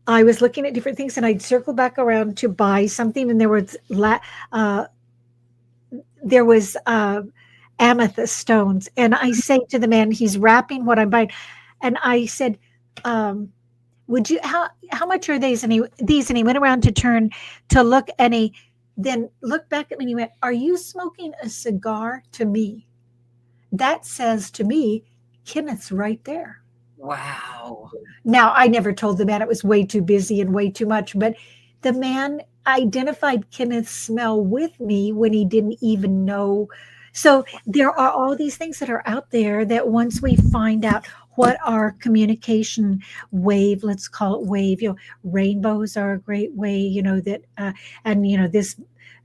I was looking at different things, and I'd circle back around to buy something, and there was amethyst stones. And I say to the man, he's wrapping what I'm buying, and I said, "Would you? How much are these?" And he went around to turn to look, and he then looked back at me and he went, "Are you smoking a cigar to me? That says to me, Kenneth's right there." Wow. Now, I never told the man, it was way too busy and way too much, but the man identified Kenneth's smell with me when he didn't even know. So there are all these things that are out there that once we find out what our communication wave, let's call it wave, rainbows are a great way, that, and,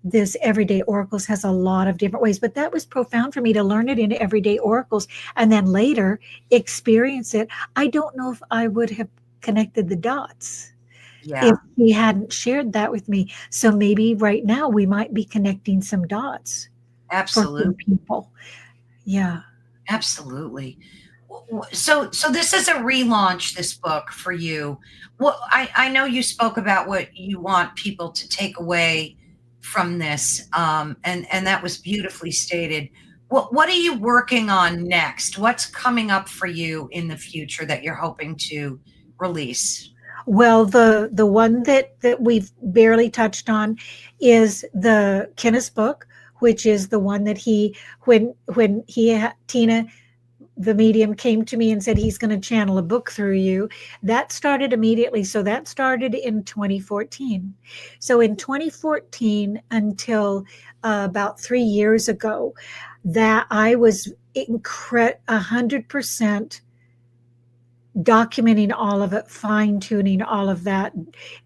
this everyday oracles has a lot of different ways, but that was profound for me to learn it in everyday oracles and then later experience it. I don't know if I would have connected the dots if Yeah, he hadn't shared that with me. So maybe right now we might be connecting some dots for some absolutely. people. Yeah. Absolutely. So this is a relaunch, this book for you. Well, I know you spoke about what you want people to take away from this, and that was beautifully stated. What are you working on next? What's coming up for you in the future that you're hoping to release? Well, the one that we've barely touched on is the Kenneth book, which is the one that he when Tina, the medium, came to me and said he's going to channel a book through you. That started immediately. So that started in 2014. So in 2014 until about 3 years ago, that I was 100% documenting all of it, fine tuning all of that,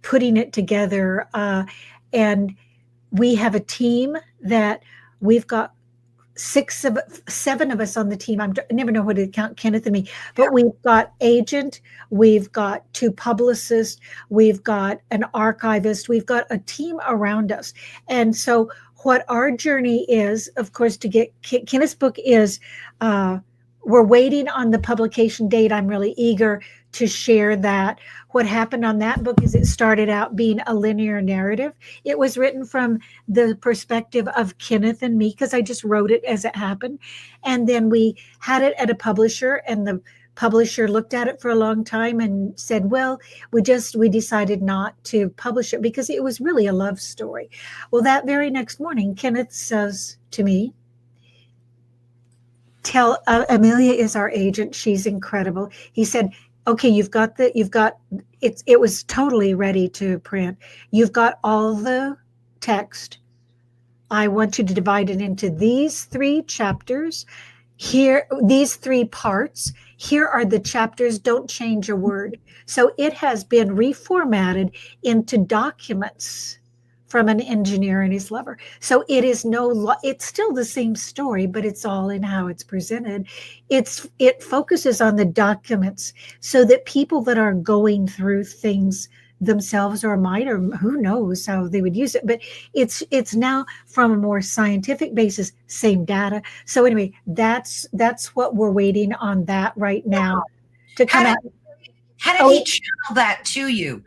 putting it together. And we have a team that we've got seven of us on the team. I never know what to count Kenneth and me, but we've got agent, we've got two publicists, we've got an archivist, we've got a team around us. And so what our journey is, of course, to get Kenneth's book is, we're waiting on the publication date. I'm really eager to share that. What happened on that book is it started out being a linear narrative. It was written from the perspective of Kenneth and me because I just wrote it as it happened. And then we had it at a publisher, and the publisher looked at it for a long time and said, well, we decided not to publish it because it was really a love story. Well, that very next morning, Kenneth says to me, tell Amelia is our agent. She's incredible. He said, okay, it was totally ready to print. You've got all the text. I want you to divide it into these 3 chapters. Here, these 3 parts. Here are the chapters. Don't change a word. So it has been reformatted into documents from an engineer and his lover. So it is it's still the same story, but it's all in how it's presented. It focuses on the documents so that people that are going through things themselves or might, or who knows how they would use it, but it's now from a more scientific basis, same data. So anyway, that's what we're waiting on that right now to come out. How did he channel that to you?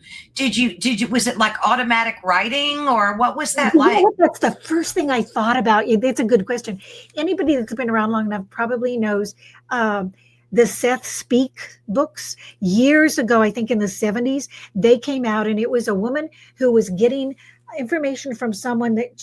Was it like automatic writing, or what was that like? That's the first thing I thought about. It's a good question. Anybody that's been around long enough probably knows the Seth Speak books. Years ago, I think in the 70s, they came out, and it was a woman who was getting information from someone that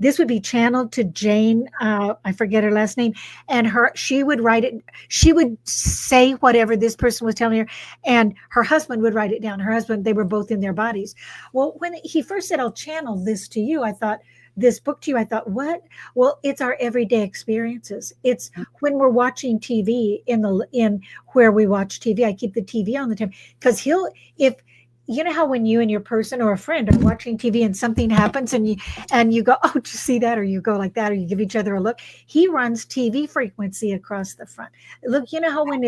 this would be channeled to Jane, I forget her last name, and she would write it. She would say whatever this person was telling her, and her husband would write it down. They were both in their bodies. Well, when he first said, I'll channel this to you, I thought, this book to you, I thought, what? Well, it's our everyday experiences. It's when we're watching TV in where we watch TV. I keep the TV on the time because if you know how when you and your person or a friend are watching TV and something happens and you go, oh, did you see that? Or you go like that, or you give each other a look. He runs TV frequency across the front. Look, you know how when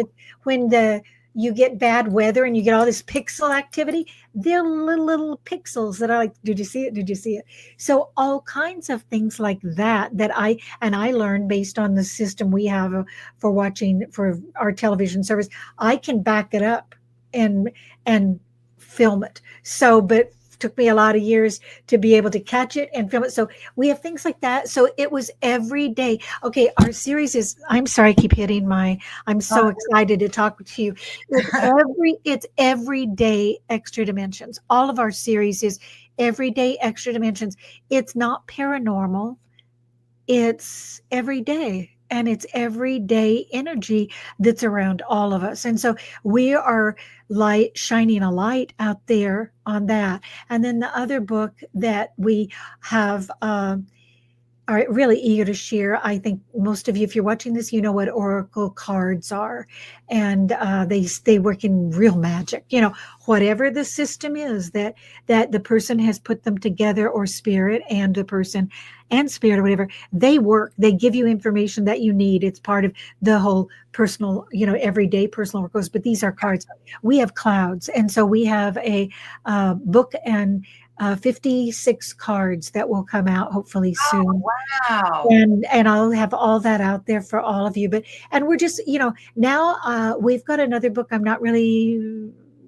you get bad weather and you get all this pixel activity, they're little pixels that are like, did you see it? Did you see it? So all kinds of things like that I learned based on the system we have for watching for our television service. I can back it up and film it. So, but took me a lot of years to be able to catch it and film it. So we have things like that. So it was every day. Okay, our series is, I'm sorry, I keep hitting I'm so excited to talk to you. It's everyday extra dimensions. All of our series is everyday extra dimensions. It's not paranormal. It's every day. And it's everyday energy that's around all of us. And so we are shining a light out there on that. And then the other book that we have are really eager to share. I think most of you, if you're watching this, you know what oracle cards are, and they work in real magic. You know, whatever the system is that the person has put them together, or spirit and the person and spirit or whatever, they work. They give you information that you need. It's part of the whole personal, everyday personal workers. But these are cards. We have clouds, and so we have a book and 56 cards that will come out hopefully soon. Wow. And I'll have all that out there for all of you. And we're just, now we've got another book I'm not really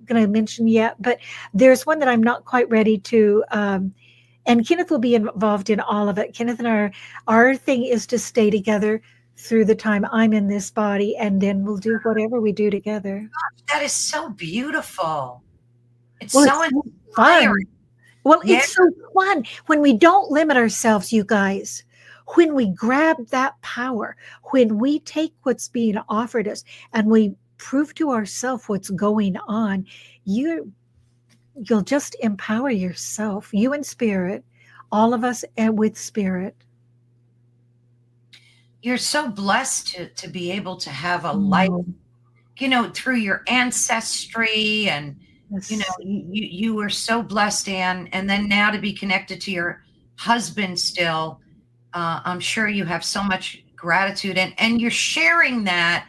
going to mention yet, but there's one that I'm not quite ready to. And Kenneth will be involved in all of it. Kenneth and our thing is to stay together through the time I'm in this body, and then we'll do whatever we do together. That is so beautiful. It's Well, so it's so fun. inspiring. Well, Yeah. it's so fun when we don't limit ourselves, you guys. When we grab that power, when we take what's being offered us and we prove to ourselves what's going on, you'll just empower yourself, you and spirit, all of us, and with spirit. You're so blessed to be able to have a life, through your ancestry, and you were so blessed, Anne. And then now to be connected to your husband still, I'm sure you have so much gratitude, and you're sharing that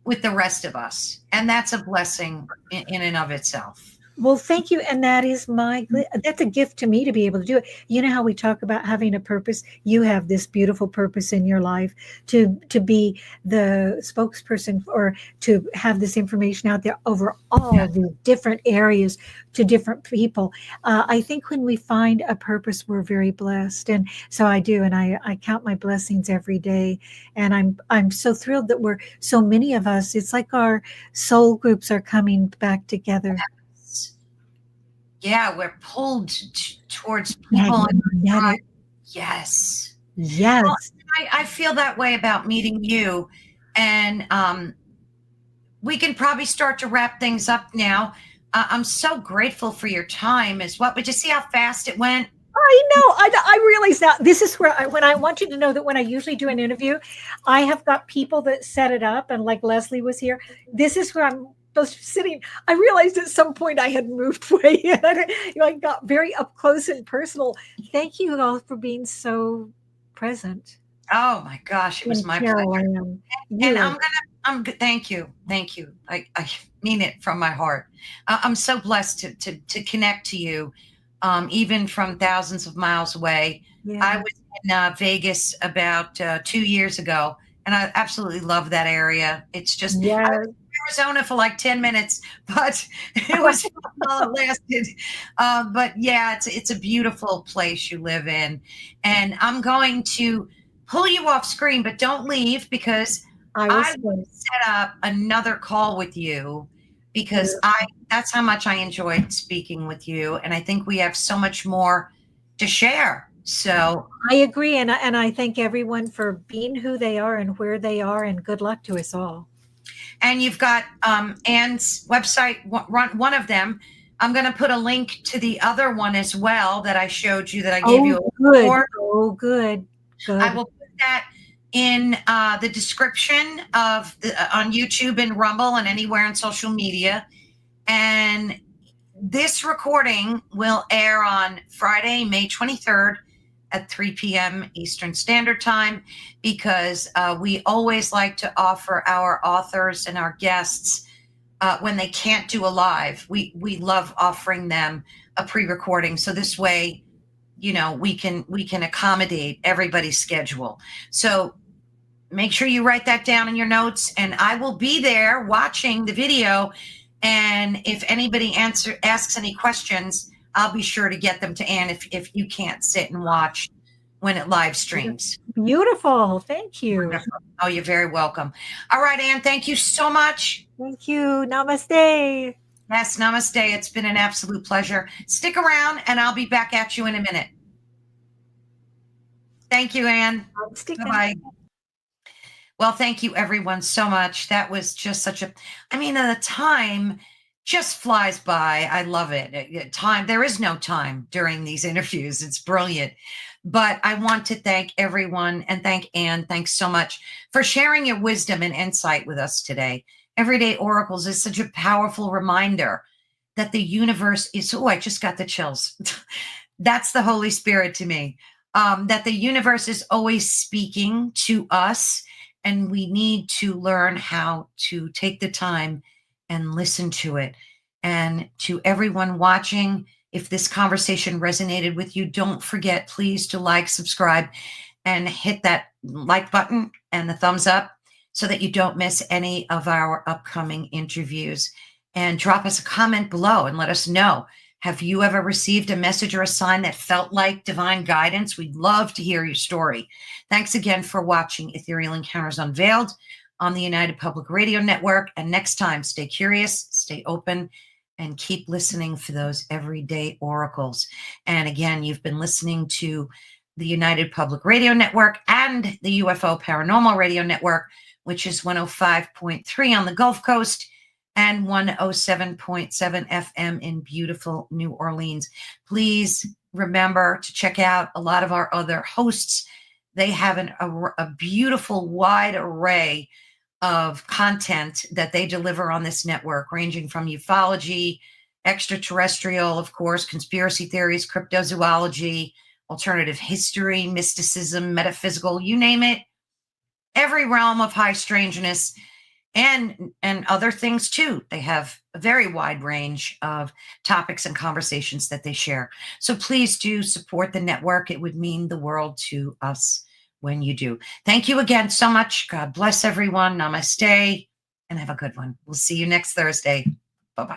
with the rest of us, and that's a blessing in and of itself. Well, thank you. And that's a gift to me to be able to do it. You know how we talk about having a purpose? You have this beautiful purpose in your life to be the spokesperson, or to have this information out there over all the different areas to different people. I think when we find a purpose, we're very blessed. And so I do. And I count my blessings every day. And I'm so thrilled that we're so many of us. It's like our soul groups are coming back together. Yeah, we're pulled towards people. Yes. Well, I feel that way about meeting you. And we can probably start to wrap things up now. I'm so grateful for your time as well. But you see how fast it went? I know. I realize that. This is where when I want you to know that when I usually do an interview, I have got people that set it up. And like Leslie was here, this is where I'm sitting. I realized at some point I had moved way in. I got very up close and personal. Thank you all for being so present. Oh my gosh, it was my pleasure. And thank you. I mean it from my heart. I'm so blessed to connect to you, even from thousands of miles away. Yeah. I was in Vegas about 2 years ago, and I absolutely love that area. It's just Arizona for like 10 minutes, but it was all it lasted. But yeah, it's a beautiful place you live in. And I'm going to pull you off screen, but don't leave, because I will set up another call with you, because that's how much I enjoyed speaking with you. And I think we have so much more to share. So I agree. And I thank everyone for being who they are and where they are, and good luck to us all. And you've got Anne's website, one of them. I'm going to put a link to the other one as well that I showed you, that I gave you. Good. I will put that in the description of on YouTube and Rumble and anywhere on social media. And this recording will air on Friday, May 23rd at 3 p.m. Eastern Standard Time, because we always like to offer our authors and our guests, when they can't do a live, we love offering them a pre-recording. So this way, we can accommodate everybody's schedule. So make sure you write that down in your notes, and I will be there watching the video. And if anybody asks any questions, I'll be sure to get them to Anne if you can't sit and watch when it live streams. Beautiful. Thank you. Wonderful. Oh, you're very welcome. All right, Anne, thank you so much. Thank you. Namaste. Yes, namaste. It's been an absolute pleasure. Stick around, and I'll be back at you in a minute. Thank you, Anne. Bye-bye. Well, thank you, everyone, so much. That was just the time just flies by. I love it. There is no time during these interviews. It's brilliant. But I want to thank everyone and thank Anne. Thanks so much for sharing your wisdom and insight with us today. Everyday Oracles is such a powerful reminder that the universe is, oh, I just got the chills. That's the Holy Spirit to me. That the universe is always speaking to us, and we need to learn how to take the time and listen to it. And to everyone watching, if this conversation resonated with you, don't forget, please, to like, subscribe, and hit that like button and the thumbs up so that you don't miss any of our upcoming interviews. And drop us a comment below and let us know. Have you ever received a message or a sign that felt like divine guidance? We'd love to hear your story. Thanks again for watching Ethereal Encounters Unveiled on the United Public Radio Network. And next time, stay curious, stay open, and keep listening for those everyday oracles. And again, you've been listening to the United Public Radio Network and the UFO Paranormal Radio Network, which is 105.3 on the Gulf Coast and 107.7 FM in beautiful New Orleans. Please remember to check out a lot of our other hosts. They have a beautiful wide array of content that they deliver on this network, ranging from ufology, extraterrestrial, of course, conspiracy theories, cryptozoology, alternative history, mysticism, metaphysical, you name it, every realm of high strangeness, and other things too. They have a very wide range of topics and conversations that they share. So please do support the network. It would mean the world to us when you do. Thank you again so much. God bless everyone. Namaste, and have a good one. We'll see you next Thursday. Bye-bye.